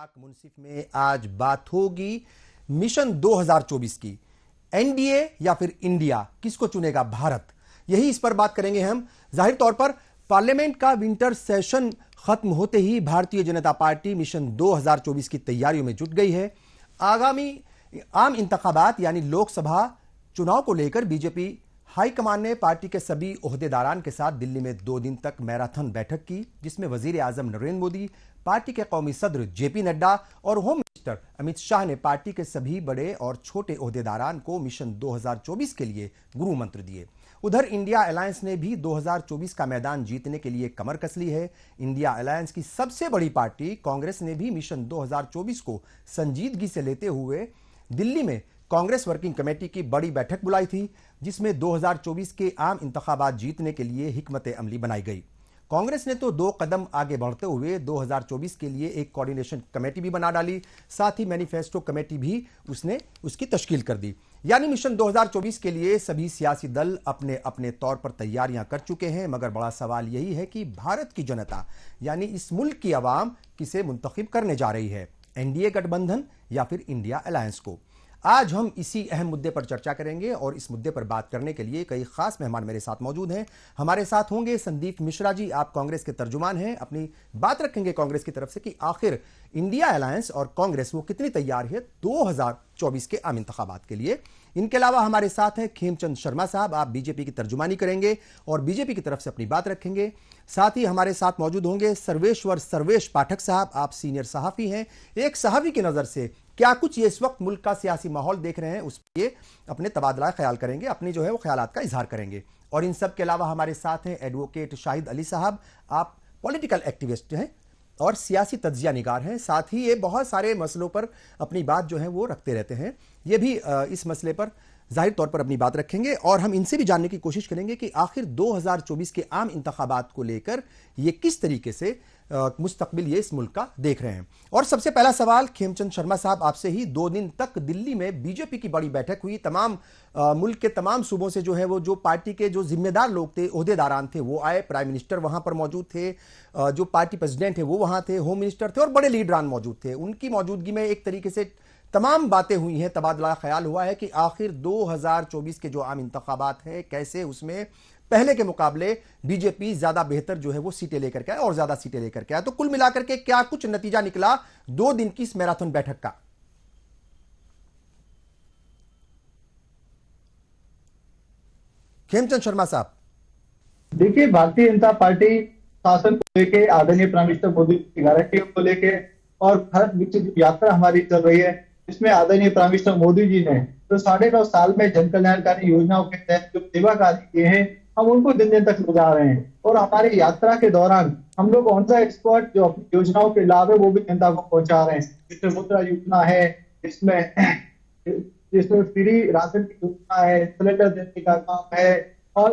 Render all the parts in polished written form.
पाक मुनसिफ में आज बात होगी मिशन 2024 की। एनडीए या फिर इंडिया, किसको चुनेगा भारत, यही इस पर बात करेंगे हम। जाहिर तौर पर पार्लियामेंट का विंटर सेशन खत्म होते ही भारतीय जनता पार्टी मिशन 2024 की तैयारियों में जुट गई है। आगामी आम इंतखाबात यानी लोकसभा चुनाव को लेकर बीजेपी हाईकमान ने पार्टी के सभी ओहदेदारान के साथ दिल्ली में 2 दिन तक मैराथन बैठक की, जिसमें वजीर आजम नरेंद्र मोदी, पार्टी के कौमी सदर जेपी नड्डा और होम मिनिस्टर अमित शाह ने पार्टी के सभी बड़े और छोटे ओहदेदारान को मिशन 2024 के लिए गुरु मंत्र दिए। उधर इंडिया अलायंस ने भी 2024 का मैदान जीतने के लिए कमर कस ली है। इंडिया अलायंस की सबसे बड़ी पार्टी कांग्रेस ने भी मिशन 2024 को संजीदगी से लेते हुए दिल्ली में कांग्रेस वर्किंग कमेटी की बड़ी बैठक बुलाई थी, जिसमें 2024 के आम इंतखाबात जीतने के लिए हिकमत अमली बनाई गई। कांग्रेस ने तो 2 कदम आगे बढ़ते हुए 2024 के लिए एक कोऑर्डिनेशन कमेटी भी बना डाली, साथ ही मैनिफेस्टो कमेटी भी उसने उसकी तश्कील कर दी। यानी मिशन 2024 के लिए सभी सियासी दल अपने अपने तौर पर तैयारियां कर चुके हैं, मगर बड़ा सवाल यही है कि भारत की जनता यानी इस मुल्क की आवाम किसे मुंतखब करने जा रही है, एनडीए गठबंधन या फिर इंडिया अलायंस को। आज हम इसी अहम मुद्दे पर चर्चा करेंगे और इस मुद्दे पर बात करने के लिए कई खास मेहमान मेरे साथ मौजूद हैं। हमारे साथ होंगे संदीप मिश्रा जी, आप कांग्रेस के तर्जुमान हैं, अपनी बात रखेंगे कांग्रेस की तरफ से कि आखिर इंडिया अलायंस और कांग्रेस वो कितनी तैयार है 2024 के आम इंतखाबात के लिए। इनके अलावा हमारे साथ हैं खेमचंद शर्मा साहब, आप बीजेपी की तर्जुमानी करेंगे और बीजेपी की तरफ से अपनी बात रखेंगे। साथ ही हमारे साथ मौजूद होंगे सर्वेश पाठक साहब, आप सीनियर सहाफी हैं। एक सहाफी की नजर से क्या कुछ ये इस वक्त मुल्क का सियासी माहौल देख रहे हैं, उस पर ये अपने तबादला ख्याल करेंगे, अपनी जो है वो ख्यालात का इजहार करेंगे। और इन सब के अलावा हमारे साथ हैं एडवोकेट शाहिद अली साहब, आप पॉलिटिकल एक्टिविस्ट हैं और सियासी तज्जिया निगार हैं, साथ ही ये बहुत सारे मसलों पर अपनी बात जो है वो रखते रहते हैं। ये भी इस मसले पर जाहिर तौर पर अपनी बात रखेंगे और हम इनसे भी जानने की कोशिश करेंगे कि आखिर 2024 के आम इंतखाबात को लेकर ये किस तरीके से मुस्तकबिल ये इस मुल्क का देख रहे हैं। और सबसे पहला सवाल खेमचंद शर्मा साहब आपसे ही। 2 दिन तक दिल्ली में बीजेपी की बड़ी बैठक हुई, तमाम मुल्क के तमाम सूबों से जो है वो जो पार्टी के जो जिम्मेदार लोग थे, ओहदेदारान थे, वो आए। प्राइम मिनिस्टर वहां पर मौजूद थे, जो पार्टी प्रेसिडेंट है वो वहां थे, होम मिनिस्टर थे और बड़े लीडरान मौजूद थे। उनकी मौजूदगी में एक तरीके से तमाम बातें हुई हैं, तबादला ख्याल हुआ है कि आखिर 2024 के जो आम इंतखाबात हैं कैसे उसमें पहले के मुकाबले बीजेपी ज्यादा बेहतर जो है वो सीटें लेकर के आए और ज्यादा सीटें लेकर के आए। तो कुल मिलाकर के क्या कुछ नतीजा निकला 2 दिन की इस मैराथन बैठक का? खेमचंद शर्मा साहब। देखिए, भारतीय जनता पार्टी शासन को लेके, आदरणीय प्राइम मिनिस्टर मोदी की गारंटियों को लेके और भारत विकसित यात्रा हमारी चल रही है, इसमें आदरणीय प्राइम मिनिस्टर मोदी जी ने तो 9.5 साल में जन कल्याणकारी योजनाओं के तहत जो सेवा कार्य किए हैं, हम उनको दिन दिन तक गुजार रहे हैं। और हमारी यात्रा के दौरान हम लोग ऑन द एक्सपर्ट जो अपनी योजनाओं के लाभ है वो भी जनता को पहुंचा रहे हैं। जिसमें मुद्रा योजना है, जिसमें फ्री राशन की योजना है, सिलेंडर देने का काम है और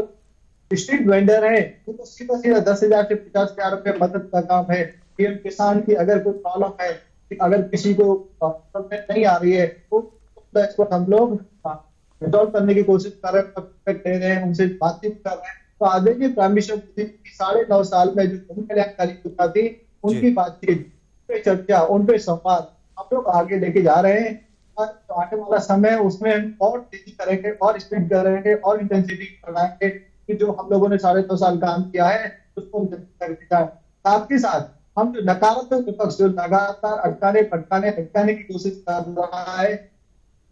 स्ट्रीट वेंडर है तो सीधा 10,000 से 50,000 रुपए मदद का काम है। पीएम किसान की अगर कोई प्रॉब्लम है, अगर किसी को नहीं आ रही है तो इसको हम लोग रिजॉल्व करने की कोशिश कर रहे हैं, उनसे बातचीत कर रहे हैं। तो आदरणीय प्राइम मिनिस्टर 9.5 साल में जो जन कल्याणकारी योजना थी उनकी बातचीत पे चर्चा, उन पे संवाद हम लोग आगे लेके जा रहे हैं। तो आने वाला समय उसमें और तेजी करेंगे और स्पीड करेंगे और इंटेंसिटी बढ़ाएंगे कि जो हम लोगों ने 9.5 साल काम किया है उसको करके जाए। साथ ही साथ हम जो नकारात्मक विपक्ष जो लगातार अटकाने की कोशिश कर रहा है,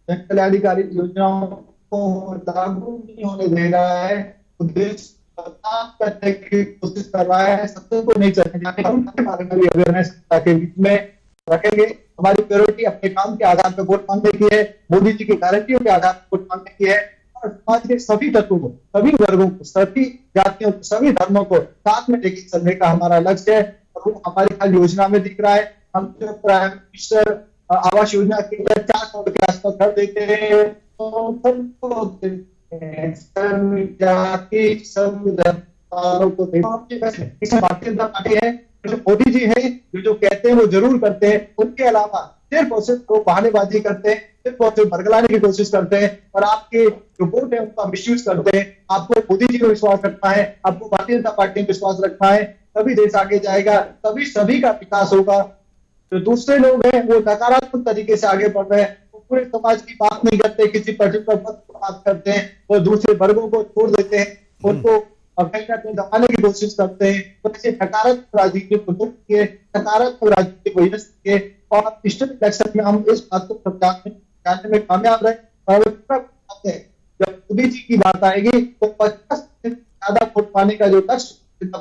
जन कल्याणकारी योजनाओं को लागू नहीं होने दे रहा है, देश करने की कोशिश कर रहा है, सत्ता को नहीं चलने अवेयरनेस के बीच में रखेंगे। हमारी प्रायोरिटी अपने काम के आधार पर वोट मांगने की है, मोदी जी की गारंटियों के आधार पर वोट मांगने की है और समाज के सभी तत्वों को, सभी वर्गों को, सभी जातियों को, सभी धर्मों को साथ में लेकर चलने का हमारा लक्ष्य है। और वो हमारी हर योजना में दिख रहा है। हम जो प्राइम मिनिस्टर आवास योजना के लिए 4 करोड़ के आसपास घर देते हैं तो भारतीय जनता पार्टी है, जो मोदी जी है जो कहते हैं वो जरूर करते हैं, उनके अलावा सिर्फ और सिर्फ वो बहानेबाजी करते हैं, सिर्फ और सिर्फ भड़कलाने की कोशिश करते हैं और आपके जो वोट है उनका मिसयूज करते हैं। आपको मोदी जी को विश्वास रखना है, आपको भारतीय जनता पार्टी में विश्वास रखना है, तभी देश आगे जाएगा, तभी सभी का विकास होगा। जो दूसरे लोग हैं वो नकारात्मक तरीके से आगे बढ़ रहे हैं, वो पूरे समाज की बात नहीं करते, किसी पर्टिकुलर मत की बात करते हैं, वो दूसरे वर्गों को छोड़ देते हैं, उनको कहीं ना कहीं दबाने की कोशिश करते हैं। तो ऐसे नकारात्मक राजनीति को रोकिए, नकारात्मक राजनीति को रखिए, और पिछले इलेक्शन में हम इस बात को समझाने में कामयाब रहे। और जब मोदी जी की बात आएगी तो 50 से ज्यादा वोट पाने का जो लक्ष्य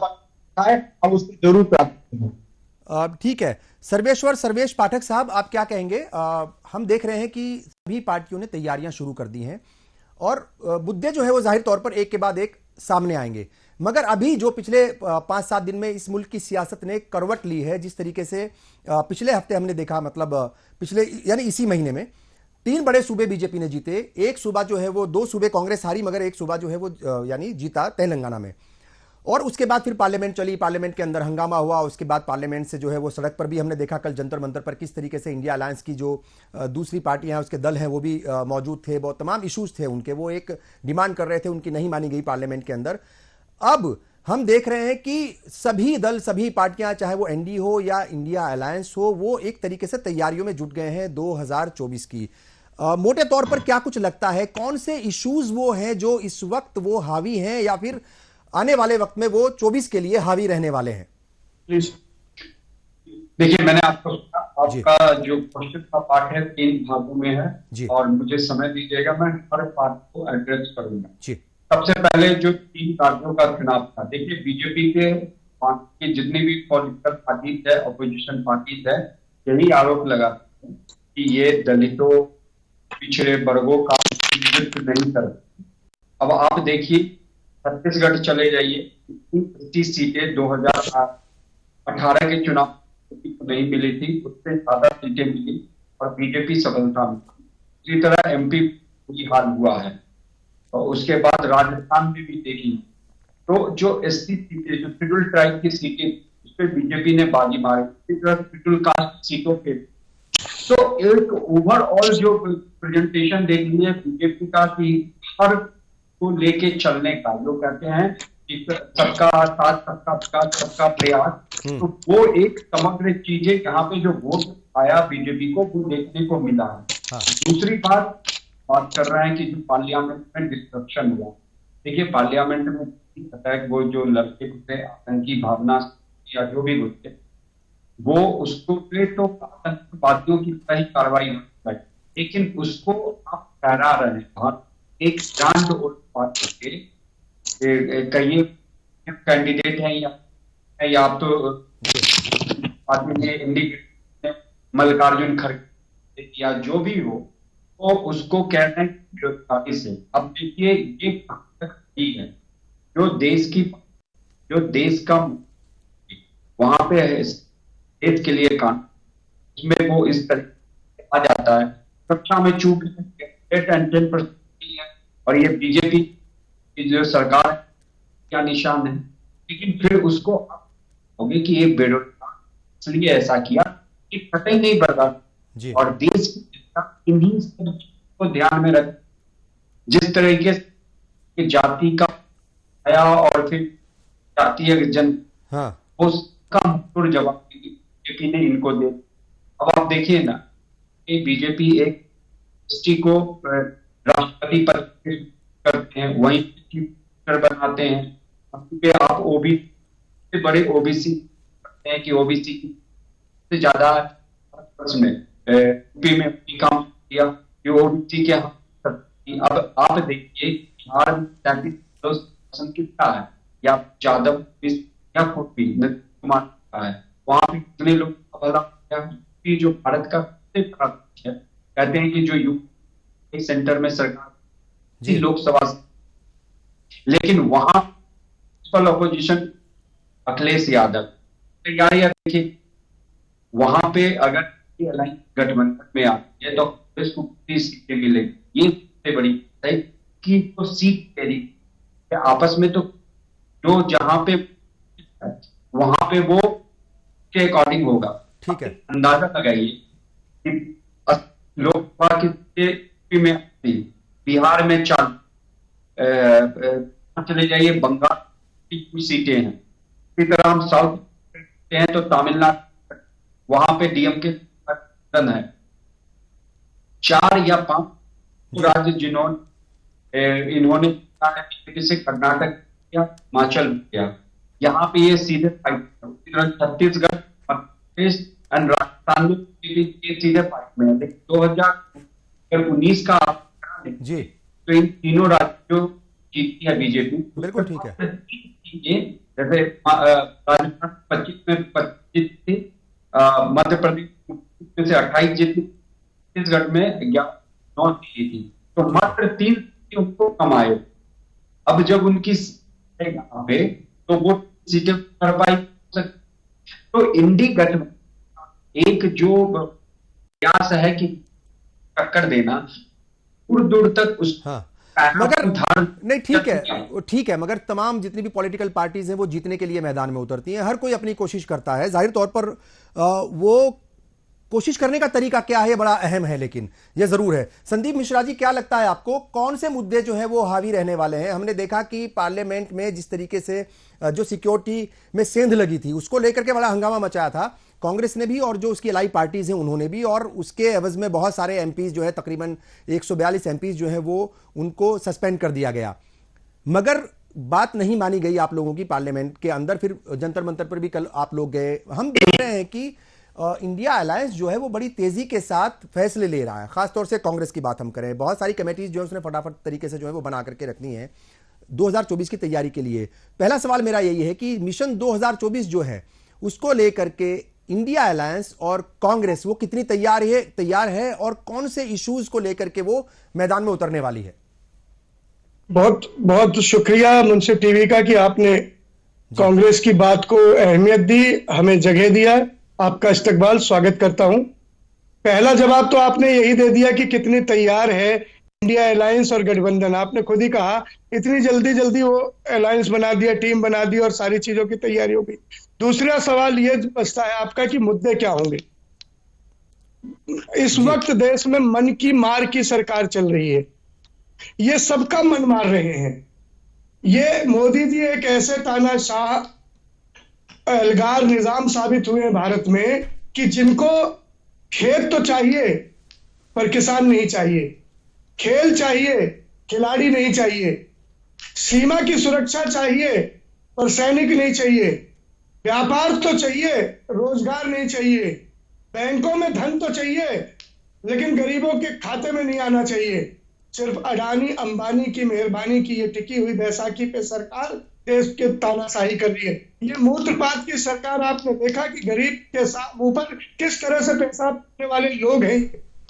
है हम उसको जरूर प्राप्त करेंगे। ठीक है, सर्वेश पाठक साहब, आप क्या कहेंगे? हम देख रहे हैं कि सभी पार्टियों ने तैयारियां शुरू कर दी हैं और मुद्दे जो है वो जाहिर तौर पर एक के बाद एक सामने आएंगे, मगर अभी जो पिछले 5-7 दिन में इस मुल्क की सियासत ने करवट ली है, जिस तरीके से पिछले हफ्ते हमने देखा, मतलब पिछले यानी इसी महीने में 3 बड़े सूबे बीजेपी ने जीते, एक सूबा जो है वो 2 सूबे कांग्रेस हारी, मगर एक सूबा जो है वो यानी जीता तेलंगाना में। और उसके बाद फिर पार्लियामेंट चली, पार्लियामेंट के अंदर हंगामा हुआ, उसके बाद पार्लियामेंट से जो है वो सड़क पर भी हमने देखा कल जंतर मंतर पर किस तरीके से इंडिया अलायंस की जो दूसरी पार्टियां हैं उसके दल हैं वो भी मौजूद थे, बहुत तमाम इश्यूज थे उनके, वो एक डिमांड कर रहे थे, उनकी नहीं मानी गई पार्लियामेंट के अंदर। अब हम देख रहे हैं कि सभी दल, सभी पार्टियां, चाहे वो एनडीए हो या इंडिया अलायंस हो, वो एक तरीके से तैयारियों में जुट गए हैं 2024 की। मोटे तौर पर क्या कुछ लगता है, कौन से इश्यूज वो हैं जो इस वक्त वो हावी हैं या फिर आने वाले वक्त में वो 24 के लिए हावी रहने वाले हैं? देखिए, मैंने आपका जो क्वेश्चन का पार्ट है 3 भागों में है और मुझे समय दीजिएगा, मैं हर पार्ट को एड्रेस करूंगा। सबसे पहले जो 3 राज्यों का चुनाव था, देखिए बीजेपी के जितनी भी पॉलिटिकल पार्टीज है, अपोजिशन पार्टीज है, यही आरोप लगाते हैं कि ये दलितों, पिछड़े वर्गों का प्रतिनिधित्व नहीं करते। अब आप देखिए, छत्तीसगढ़ चले जाइए, 25 सीटें 2018 के चुनाव नहीं मिली थी, उससे ज्यादा सीटें मिली और बीजेपी सफलता मिली। इसी तरह एमपी की हाल हुआ है और उसके बाद राजस्थान में भी देखी तो जो एससी सीटें, जो शेड्यूल ट्राइब की सीटें, उस पर बीजेपी ने बाजी मारी। इसी तरह शेड्यूल कास्ट सीटों पे तो एक ओवरऑल जो प्रेजेंटेशन देख लिया बीजेपी का कि हर को लेके चलने का, जो कहते हैं कि सबका साथ, सबका विकास, सबका प्रयास, तो वो एक समग्र चीज है। यहाँ पे जो वोट आया बीजेपी को वो देखने को मिला है। दूसरी बात कर रहे हैं कि जो पार्लियामेंट में डिस्ट्रक्शन हुआ, देखिए पार्लियामेंट में अटैक, वो जो लड़के घुसे, आतंकी भावना या जो भी घुसे, वो उसको तो आतंकवादियों की सही कार्रवाई हो, लेकिन उसको आप ठहरा रहे हैं एक ब्रांड और के कई कैंडिडेट हैं या आप तो पार्टी ने इंडिकेट मल्लिकार्जुन खड़गे या जो भी हो, तो उसको कह रहे हैं गिरफ्तारी से। अब देखिए ये ठीक है, जो देश का वहां पे है, देश के लिए काम, उसमें वो इस तरह आ जाता है। कक्षा में चूक 8-10% और ये बीजेपी की जो सरकार क्या निशान है, लेकिन फिर उसको होगी कि ये बेरोजगार इसलिए ऐसा किया कि कतई नहीं बर्दाश्त, और देश की इन्हीं को ध्यान में रख, जिस तरीके से जाति का आया और फिर जातीय जन उसका मुंह जवाब बीजेपी ने इनको दे। अब आप देखिए ना कि बीजेपी एक एसटी को राष्ट्रपति पद करते हैं, वहीं बनाते हैं, पे आप ओबीसी बड़े ओबीसी करते हैं कि ओबीसी से ज्यादा में यूपी में काम किया कि ओबीसी के। अब आप देखिए बिहार में 33% कितना है, या यादव या खुद कुमार है, वहां भी कितने लोग जो भारत का है, कहते हैं कि जो यूपी सेंटर में सरकार लोकसभा, लेकिन वहां अपोजिशन अखिलेश यादव तैयारियां देखिए, वहां पे अगर अलायंस गठबंधन में आती है तो कांग्रेस को 30 सीटें मिलेगी। ये सबसे बड़ी है कि तो सीट तेरी आपस में, तो जो जहां पे वहां पे वो के अकॉर्डिंग होगा। ठीक है, अंदाजा लगाइए कि लोकसभा की में बिहार में 4 चले जाइए, बंगाल की कुछ सीटें हैं। इसी तरह हम साउथ हैं तो तमिलनाडु वहां पे डीएमके है 4 या 5 राज्य जिन्होंने इन्होंने से कर्नाटक किया, हिमाचल किया, यहाँ पे ये सीधे फाइट, छत्तीसगढ़ एंड राजस्थान में ये सीधे फाइट में है। लेकिन 2019 का जी तो इन तीनों राज्यों जीती है बीजेपी। बिल्कुल ठीक है। जैसे राजस्थान 25 में 25 थी, मध्य प्रदेश में से 28 जीती, छत्तीसगढ़ में 9 जीती, तो मात्र 3 उनको कम आए। अब जब उनकी यहाँ पे तो वो सीटें कर पाई, तो इंडी गठबंधन एक जो प्रयास है कि टक्कर देना दूर दूर तक उस मगर नहीं ठीक है मगर तमाम जितनी भी पॉलिटिकल पार्टीज हैं वो जीतने के लिए मैदान में उतरती हैं, हर कोई अपनी कोशिश करता है। जाहिर तौर पर वो कोशिश करने का तरीका क्या है ये बड़ा अहम है, लेकिन ये जरूर है। संदीप मिश्रा जी, क्या लगता है आपको कौन से मुद्दे जो है वो हावी रहने वाले हैं? हमने देखा कि पार्लियामेंट में जिस तरीके से जो सिक्योरिटी में सेंध लगी थी उसको लेकर के बड़ा हंगामा मचाया था कांग्रेस ने भी और जो उसकी अलाई पार्टीज हैं उन्होंने भी, और उसके एवज में बहुत सारे एमपीज जो है तकरीबन 142 एमपीज जो है वो उनको सस्पेंड कर दिया गया। मगर बात नहीं मानी गई आप लोगों की पार्लियामेंट के अंदर। फिर जंतर मंतर पर भी कल आप लोग गए। हम देख रहे हैं कि इंडिया अलायंस जो है वो बड़ी तेजी के साथ फैसले ले रहा है, खासतौर से कांग्रेस की बात हम करें, बहुत सारी कमेटीज जो है उसने फटाफट तरीके से जो है वो बना करके रखनी है 2024 की तैयारी के लिए। पहला सवाल मेरा यही है कि मिशन 2024 जो है उसको लेकर के इंडिया अलायंस और कांग्रेस वो कितनी तैयार है और कौन से इश्यूज को लेकर के वो मैदान में उतरने वाली है? बहुत बहुत शुक्रिया मुंसिफ टीवी का कि आपने कांग्रेस की बात को अहमियत दी, हमें जगह दिया। आपका इस्तकबाल, स्वागत करता हूं। पहला जवाब तो आपने यही दे दिया कि कितनी तैयार है इंडिया अलायंस और गठबंधन। आपने खुद ही कहा इतनी जल्दी वो अलायंस बना दिया, टीम बना दी और सारी चीजों की तैयारी हो गई। दूसरा सवाल ये बचता है आपका कि मुद्दे क्या होंगे। इस वक्त देश में मन की मार की सरकार चल रही है, ये सबका मन मार रहे हैं। ये मोदी जी एक ऐसे तानाशाह अलगार निजाम साबित हुए हैं भारत में कि जिनको खेत तो चाहिए पर किसान नहीं चाहिए, खेल चाहिए खिलाड़ी नहीं चाहिए, सीमा की सुरक्षा चाहिए पर सैनिक नहीं चाहिए, व्यापार तो चाहिए रोजगार नहीं चाहिए, बैंकों में धन तो चाहिए लेकिन गरीबों के खाते में नहीं आना चाहिए। सिर्फ अडानी अंबानी की मेहरबानी की ये टिकी हुई बैसाखी पे सरकार देश के तानाशाही कर रही है। ये मूत्रपात की सरकार, आपने देखा कि गरीब के ऊपर किस तरह से पैसा देने वाले लोग हैं।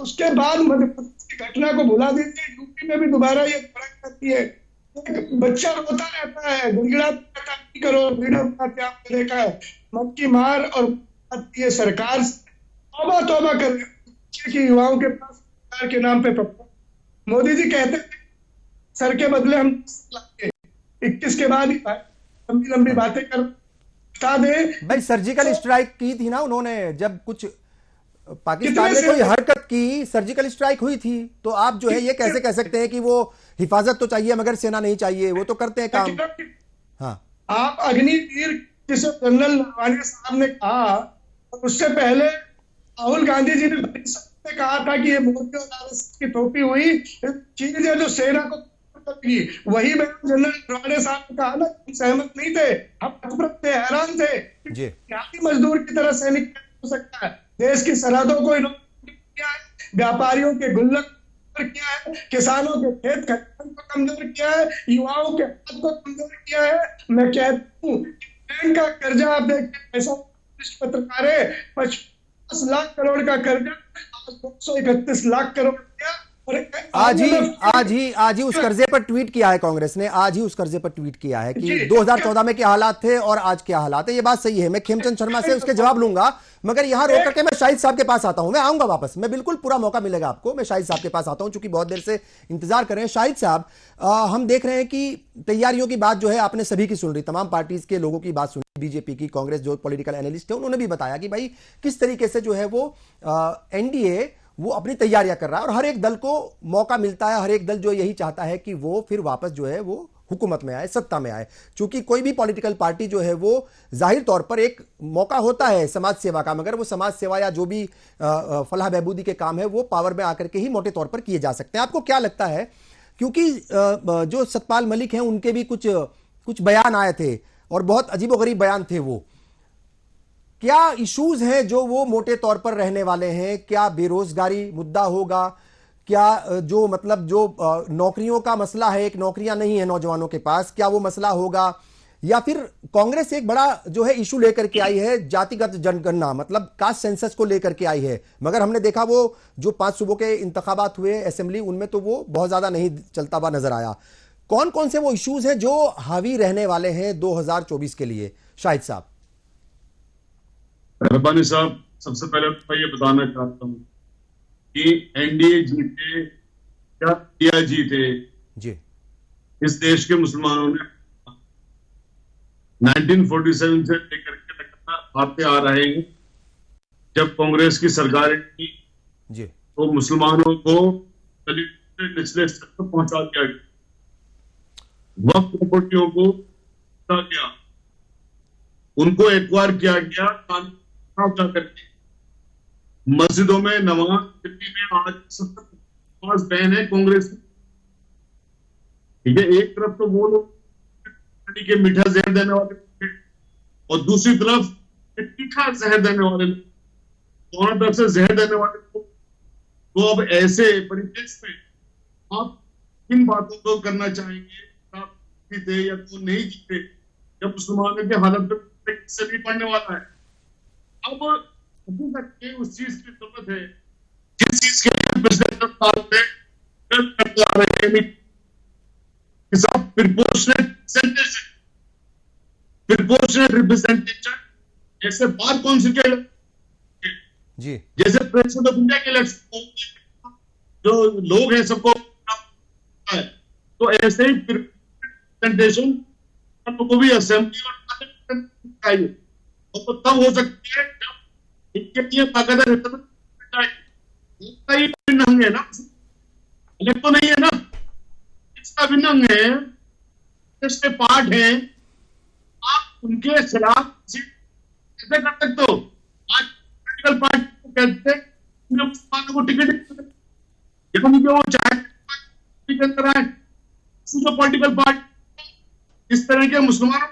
उसके बाद मध्य प्रदेश की घटना को भुला दीजिए, यूपी में भी दोबारा ये करती है। एक बच्चा रोता रहता है, गिड़गिड़ाता रहता है, करो वीडियो बनाते आपने देखा है। मन की मार और ये सरकार तौबा कर रही है कि युवाओं के पास सरकार के नाम पे मोदी जी कहते हैं सर के बदले हम 21 के बाद ही लंबी बातें कर बता दे। भाई सर्जिकल स्ट्राइक की थी ना उन्होंने, जब कुछ पाकिस्तान में कोई हरकत की सर्जिकल स्ट्राइक हुई थी, तो आप जो है ये कैसे कह सकते हैं कि वो हिफाजत तो चाहिए मगर सेना नहीं चाहिए? वो तो करते हैं काम। हाँ, आप अग्निवीर जिसे जनरल नरवाने साहब ने कहा, उससे पहले राहुल गांधी जी ने कहा था कि ये मोदी और आरएसएस की टोपी हुई चीज है जो सेना को करेगी। वही जनरल नरवाने साहब ने कहा ना, सहमत नहीं थे, हम अतप्रत थे, हैरान थे कि मजदूर की तरह सैनिक हो सकता है। देश की सरहदों को इन्होंने किया है, व्यापारियों के गुल्लक किया है, किसानों के खेत खलिहान को कमजोर किया है, युवाओं के हाथ को कमजोर किया है। मैं कहता हूँ बैंक का कर्जा आप देखते ऐसा पत्रकार है, 50 लाख करोड़ का कर्जा 231 लाख करोड़ किया। आज ही उस कर्जे पर ट्वीट किया है कांग्रेस ने, आज ही उस कर्जे पर ट्वीट किया है कि 2014 में क्या हालात थे और आज क्या हालात है। ये बात सही है, मैं खेमचंद शर्मा से उसके जवाब लूंगा, मगर यहां रोक करके मैं शाहिद साहब के पास आता हूं। मैं आऊंगा वापस, मैं बिल्कुल पूरा मौका मिलेगा आपको। मैं शाहिद साहब के पास आता हूं चूंकि बहुत देर से इंतजार कर रहे हैं। शाहिद साहब, हम देख रहे हैं कि तैयारियों की बात जो है आपने सभी की सुन रही, तमाम पार्टीज के लोगों की बात सुनी, बीजेपी की, कांग्रेस, जो पॉलिटिकल एनालिस्ट है उन्होंने भी बताया कि भाई किस तरीके से जो है वो एनडीए वो अपनी तैयारियां कर रहा है और हर एक दल को मौका मिलता है, हर एक दल जो यही चाहता है कि वो फिर वापस जो है वो हुकूमत में आए, सत्ता में आए। क्योंकि कोई भी पॉलिटिकल पार्टी जो है वो जाहिर तौर पर एक मौका होता है समाज सेवा का, मगर वो समाज सेवा या जो भी फलाह बहबूदी के काम है वो पावर में आकर के ही मोटे तौर पर किए जा सकते हैं। आपको क्या लगता है, क्योंकि जो सतपाल मलिक हैं उनके भी कुछ बयान आए थे और बहुत अजीबोगरीब बयान थे, वो क्या इश्यूज हैं जो वो मोटे तौर पर रहने वाले हैं? क्या बेरोजगारी मुद्दा होगा? क्या जो मतलब जो नौकरियों का मसला है, एक नौकरियां नहीं है नौजवानों के पास, क्या वो मसला होगा? या फिर कांग्रेस एक बड़ा जो है इशू लेकर के आई है जातिगत जनगणना, मतलब कास्ट सेंसस को लेकर के आई है, मगर हमने देखा वो जो 5 सूबों के इंतखाबात हुए असेंबली, उनमें तो वो बहुत ज्यादा नहीं चलता हुआ नजर आया। कौन कौन से वो इश्यूज हैं जो हावी रहने वाले हैं 2024 के लिए? शाहिद साहब। रब्बानी साहब, सबसे पहले मैं ये बताना चाहता हूँ कि एनडीए जीते या इंडिया जीते जी, इस देश के मुसलमानों ने 1947 से लेकर के लगातार आते आ रहे हैं। जब कांग्रेस की सरकार थी जी, तो मुसलमानों को दलित से निचले स्तर पर पहुंचा दिया गया, वक्त प्रॉपर्टियों को हटा दिया, उनको एक्वायर किया गया कानून करके। मस्जिदों में नमाज दिल्ली में आज 70 बैन है कांग्रेस में। ठीक है, एक तरफ तो वो लोग के मीठा जहर देने वाले और दूसरी तरफ तीखा जहर देने वाले, दोनों तरफ से जहर देने वाले लोग। तो अब ऐसे परिप्रेक्ष्य में आप किन बातों को करना चाहेंगे? आप जीते या तो नहीं जीते, जब मुसलमानों की हालत से नहीं पड़ने वाला है। अब अभी तक के उस चीज की जरूरत है जिस चीज के लिए पिछले 10 साल में करते आ रहे हैं, प्रिपोर्शनेट रिप्रेजेंटेशन, जैसे बार काउंसिल के जी, जैसे प्रेसिडेंट ऑफ इंडिया के इलेक्शन जो लोग हैं सबको है, तो ऐसे ही रिप्रेजेंटेशन को भी असेंबली और चाहिए। तो तब हो सकती है जब इनके लिए बाकायदा भिन्न है ना, अलग तो नहीं है ना, इसका भिन्न है, इसके पार्ट है। आप उनके खिलाफ कैसे कर सकते हो? आज पॉलिटिकल पार्टी को कहते हैं मुसलमानों को टिकट वो चाहे जो पॉलिटिकल पार्टी इस तरह के मुसलमानों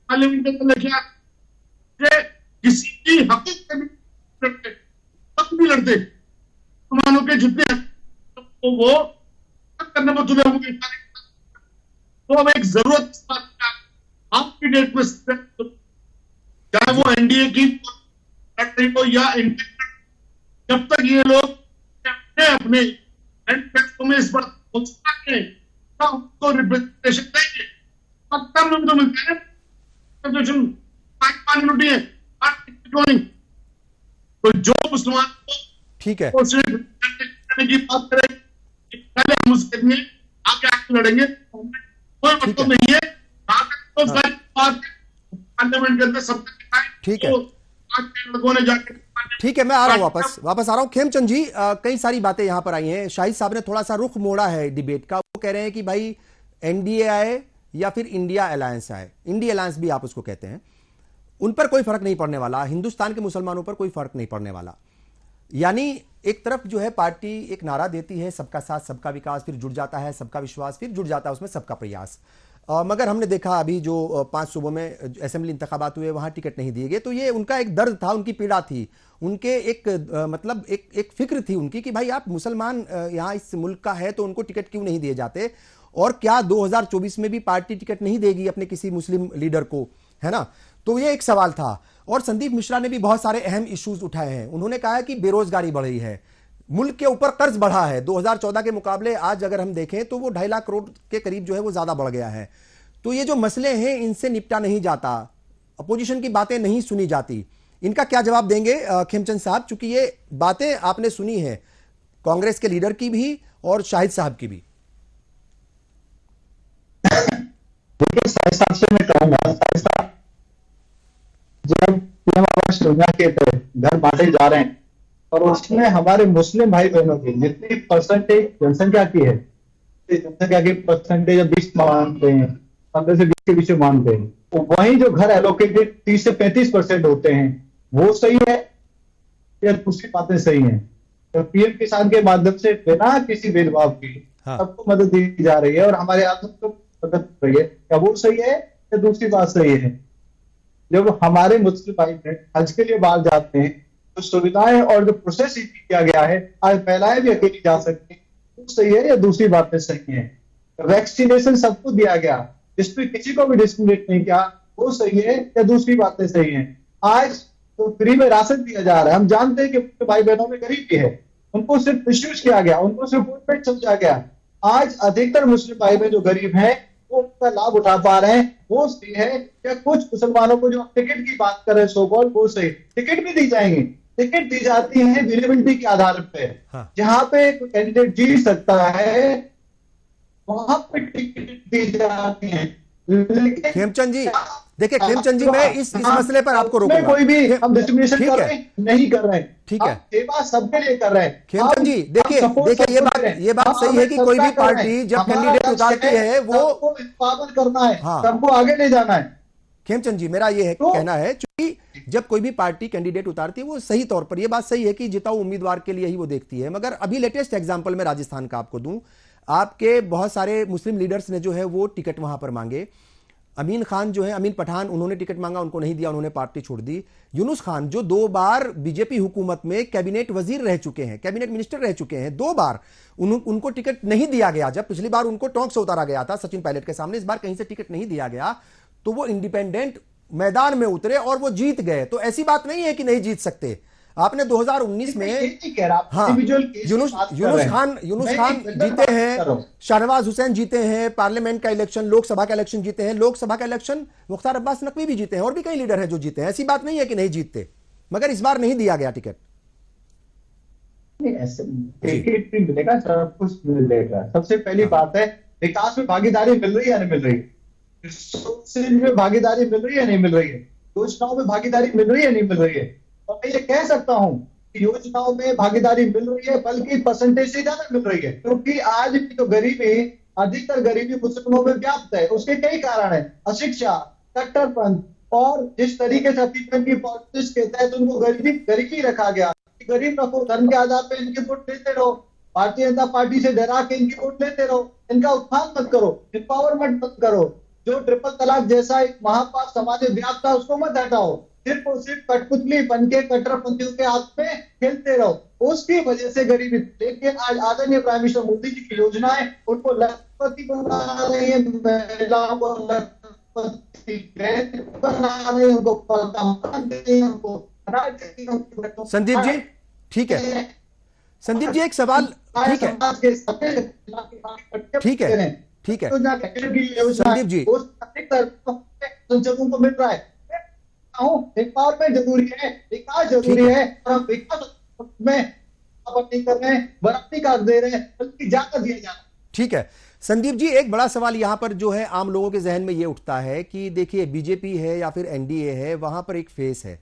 पार्लियामेंट के अंदर लेके आते, किसी की हकूक नहीं लड़ते, मुसलमानों के जितने तो वो करने में तुले होंगे। तो अब एक जरूरत आपकी डेट में चाहे वो एनडीए की हो या जब तक ये लोग अपने में इस बात उनको रिप्रेजेंटेशन देंगे, तब तो मिलते हैं तो जो मुसलमान ठीक है, की बात करें, पहले हम उसके लिए आगे आगे लड़ेंगे, कोई मतलब नहीं है। पार्लियामेंट के अंदर सब ठीक है, लोगों ने जाकर ठीक है, मैं आ रहा हूं, वापस आ रहा हूं। खेमचंद जी, कई सारी बातें यहां पर आई हैं। शाहिद साहब ने थोड़ा सा रुख मोड़ा है डिबेट का, वो कह रहे हैं कि भाई एनडीए आए या फिर इंडिया अलायंस आए, इंडिया अलायंस भी आप उसको कहते हैं, उन पर कोई फर्क नहीं पड़ने वाला, हिंदुस्तान के मुसलमानों पर कोई फर्क नहीं पड़ने वाला। यानी एक तरफ जो है पार्टी एक नारा देती है सबका साथ सबका विकास, फिर जुड़ जाता है सबका विश्वास, फिर जुड़ जाता है उसमें सबका प्रयास। मगर हमने देखा अभी जो 5 सूबों में असेंबली इंतखाबात हुए वहां टिकट नहीं दिए गए, तो ये उनका एक दर्द था, उनकी पीड़ा थी, उनके एक मतलब एक फिक्र थी उनकी कि भाई आप मुसलमान यहाँ इस मुल्क का है तो उनको टिकट क्यों नहीं दिए जाते, और क्या 2024 में भी पार्टी टिकट नहीं देगी अपने किसी मुस्लिम लीडर को, है ना? तो ये एक सवाल था। और संदीप मिश्रा ने भी बहुत सारे अहम इश्यूज उठाए हैं। उन्होंने कहा है कि बेरोजगारी बढ़ रही है, मुल्क के ऊपर कर्ज बढ़ा है, 2014 के मुकाबले आज अगर हम देखें तो वो 2.5 लाख करोड़ के करीब जो है वो ज्यादा बढ़ गया है। तो ये जो मसले हैं इनसे निपटा नहीं जाता, अपोजिशन की बातें नहीं सुनी जाती, इनका क्या जवाब देंगे खेमचंद साहब? चूंकि ये बातें आपने सुनी है कांग्रेस के लीडर की भी और शाहिद साहब की भी। शाहिद साहब से मैं कहूंगा, शाहिद साहब जब पीएम आवास योजना के तहत घर बांटे जा रहे हैं और उसमें हमारे मुस्लिम भाई बहनों की जितनी परसेंटेज जनसंख्या की है जनसंख्या के परसेंटेज 20 मानते हैं, 15 से 20 के बीच में मानते हैं, तो वहीं जो घर एलोकेटेड 30 से 35% होते हैं, वो सही है या दूसरी बातें सही हैं? तो पीएम किसान के माध्यम से बिना किसी भेदभाव के सबको मदद दी जा रही है और हमारे आदमी को मदद कर रही है, क्या वो सही है या दूसरी बात सही है? जब हमारे मुस्लिम भाई हज के लिए बाहर जाते हैं तो सुविधाएं और जो प्रोसेस किया गया है, आज महिलाएं भी अकेली जा सकती हैं, वो सही है या दूसरी बातें सही है? वैक्सीनेशन सबको दिया गया, जिसमें किसी को भी डिस्क्रिमिनेट नहीं किया, वो सही है या दूसरी बातें सही है? आज तो फ्री में राशन दिया जा रहा है, हम जानते हैं कि भाई बहनों में गरीबी है, उनको सिर्फ मिसयूज किया गया, उनको सिर्फ वोट बैंक समझा गया। आज अधिकतर मुस्लिम भाई बहन जो गरीब हैं वो उसका लाभ उठा पा रहे हैं, वो सही है या कुछ मुसलमानों को जो टिकट की बात कर रहे हैं सो कॉल्ड, वो सही? टिकट भी दी जाएंगी, टिकट दी जाती है विजिबिलिटी के आधार पे, जहां पे कोई कैंडिडेट जीत सकता है वहां पे टिकट दी जाती है। खेमचंद जी देखिए, खेमचंद जी मैं इस मसले पर आपको रोकूंगा। कोई भी हम डिस्क्रिमिनेशन कर रहे हैं नहीं कर रहे हैं, ठीक है, सेवा सबके लिए कर रहे हैं। खेमचंद जी देखिए ये बात सही है कि कोई भी पार्टी जब कैंडिडेट उतारती है वो पावर करना है, सबको आगे ले जाना है। खेमचंद जी मेरा ये कहना है क्योंकि जब कोई भी पार्टी कैंडिडेट उतारती है वो सही तौर पर, ये बात सही है कि जिताऊ उम्मीदवार के लिए ही वो देखती है, मगर अभी लेटेस्ट एग्जांपल मैं राजस्थान का आपको दूं, आपके बहुत सारे मुस्लिम लीडर्स ने जो है वो टिकट वहां पर मांगे। अमीन खान जो है, अमीन पठान, उन्होंने टिकट मांगा, उनको नहीं दिया, उन्होंने पार्टी छोड़ दी। यूनुस खान जो 2 बार बीजेपी हुकूमत में कैबिनेट वजीर रह चुके हैं, कैबिनेट मिनिस्टर रह चुके हैं, 2 बार उनको टिकट नहीं दिया गया। जब पिछली बार उनको टोंक से उतारा गया था सचिन पायलट के सामने, इस बार कहीं से टिकट नहीं दिया गया, तो वो इंडिपेंडेंट मैदान में उतरे और वो जीत गए। तो ऐसी बात नहीं है कि नहीं जीत सकते। आपने 2019 में यूनुस खान जीते हैं, शाहनवाज हुसैन जीते हैं, पार्लियामेंट का इलेक्शन, लोकसभा का इलेक्शन जीते हैं, लोकसभा का इलेक्शन मुख्तार अब्बास नकवी भी जीते हैं, और भी कई लीडर हैं जो जीते हैं। ऐसी बात नहीं है कि नहीं जीतते, मगर इस बार नहीं दिया गया टिकट। टिकट भी मिलेगा, सब कुछ मिलेगा। सबसे पहली बात है विकास में भागीदारी मिल रही है या नहीं मिल रही है, में भागीदारी मिल रही है नहीं मिल रही है, योजनाओं में भागीदारी मिल रही है नहीं मिल रही है। और मैं ये कह सकता हूं कि योजनाओं में भागीदारी मिल रही है, बल्कि परसेंटेज से ज्यादा मिल रही है, क्योंकि आज भी तो गरीबी, अधिकतर गरीबी मुस्लिमों में व्याप्त है। उसके कई कारण है, अशिक्षा, कट्टरपंथ, और जिस तरीके से की पॉलिटिक्स के तहत उनको गरीबी रखा गया, गरीब रखो, धर्म के आधार पर इनके वोट लेते रहो, भारतीय जनता पार्टी से डरा के इनकी वोट लेते रहो, इनका उत्थान मत करो, एम्पावरमेंट मत करो, जो ट्रिपल तलाक जैसा एक महापाप समाज में व्याप्त था उसको मत हटाओ, सिर्फ और सिर्फ कठपुतली बन के कट्टरपंथियों के हाथ में खेलते रहो, उसकी वजह से गरीबी। लेकिन आज आदरणीय प्राइम मिनिस्टर मोदी जी की योजनाएं उनको लखपति बना रही है, महिलाओं को लखपति बना रही है, उनको संदीप जी ठीक है, संदीप जी एक सवाल, ठीक है ठीक है ठीक है संदीप जी, संसदों को मिल रहा है, एम्पावरमेंट जरूरी है, विकास जरूरी है, और हम विकास में नहीं कर रहे हैं, बराबरी कर दे रहे हैं, बल्कि ज्यादा दिया जा रहा है। ठीक है संदीप जी, एक बड़ा सवाल यहां पर जो है आम लोगों के जहन में ये उठता है कि देखिए बीजेपी है या फिर एनडीए है, वहां पर एक फेस है,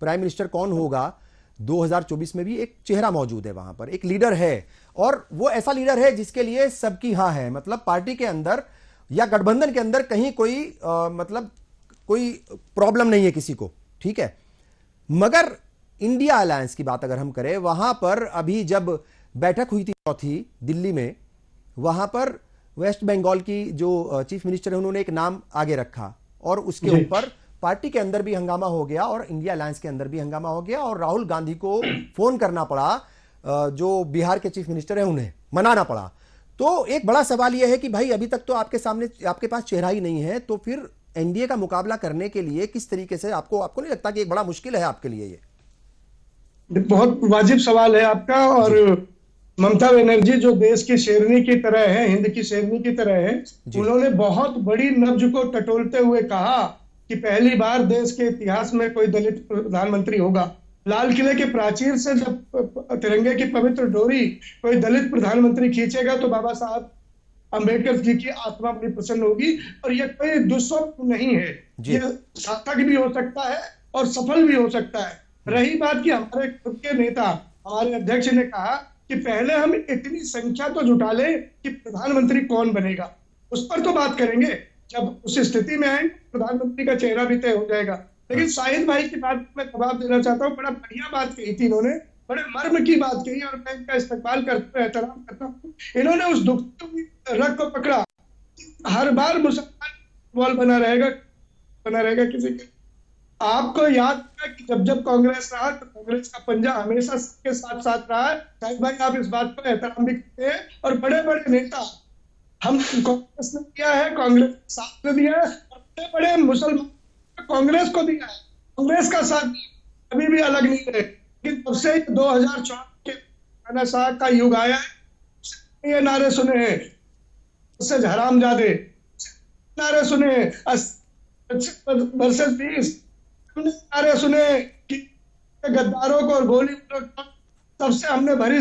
प्राइम मिनिस्टर कौन होगा 2024 में भी एक चेहरा मौजूद है, वहां पर एक लीडर है, और वो ऐसा लीडर है जिसके लिए सबकी हाँ है, मतलब पार्टी के अंदर या गठबंधन के अंदर कहीं कोई मतलब कोई प्रॉब्लम नहीं है किसी को, ठीक है। मगर इंडिया अलायंस की बात अगर हम करें, वहां पर अभी जब बैठक हुई थी चौथी दिल्ली में, वहां पर वेस्ट बंगाल की जो चीफ मिनिस्टर है उन्होंने एक नाम आगे रखा, और उसके ऊपर पार्टी के अंदर भी हंगामा हो गया और इंडिया अलायंस के अंदर भी हंगामा हो गया, और राहुल गांधी को फोन करना पड़ा, जो बिहार के चीफ मिनिस्टर है उन्हें मनाना पड़ा। तो एक बड़ा सवाल यह है कि भाई अभी तक तो आपके सामने, आपके पास चेहरा ही नहीं है, तो फिर एनडीए का मुकाबला करने के लिए किस तरीके से आपको नहीं लगता कि एक बड़ा मुश्किल है आपके लिए? ये बहुत वाजिब सवाल है आपका, और ममता बनर्जी जो देश की शेरनी की तरह है, हिंद की शेरनी की तरह है, उन्होंने बहुत बड़ी नब्ज को टटोलते हुए कहा कि पहली बार देश के इतिहास में कोई दलित प्रधानमंत्री होगा। लाल किले के प्राचीर से जब तिरंगे की पवित्र डोरी कोई दलित प्रधानमंत्री खींचेगा तो बाबा साहब अंबेडकर जी की आत्मा बड़ी प्रसन्न होगी, और ये कोई दुस्वप्न नहीं है, ये सार्थक भी हो सकता है और सफल भी हो सकता है। रही बात कि हमारे खुद के नेता, हमारे अध्यक्ष ने कहा कि पहले हम इतनी संख्या तो जुटा लें कि प्रधानमंत्री कौन बनेगा, उस पर तो बात करेंगे। जब उस स्थिति में आए प्रधानमंत्री का चेहरा भी तय हो जाएगा। लेकिन शाहिद भाई की बात में जवाब देना चाहता हूँ, बड़ा बढ़िया बात कही थी इन्होंने, बड़े मर्म की बात कही और मैं इनका इस्तेमाल करते हुए एहतराम करता हूँ। इन्होंने उस दुख रग को पकड़ा। हर बार मुसलमान बॉल बना रहेगा किसी के। आपको याद है कि जब जब कांग्रेस रहा तो कांग्रेस का पंजा हमेशा सबके साथ साथ रहा है। शाहिद भाई आप इस बात पर एहतराम भी करते हैं। और बड़े बड़े नेता हम कांग्रेस ने दिया है, कांग्रेस साथ में दिया है, बड़े बड़े मुसलमान कांग्रेस को दिया है, कांग्रेस का साथ अभी भी अलग नहीं है। लेकिन तब से 2004 के तानाशाह का युग आया है, ये नारे सुने हैं उससे हरामजादे, नारे सुने वर्सेस 20, नारे सुने कि गद्दारों को और गोली सबसे हमने भरी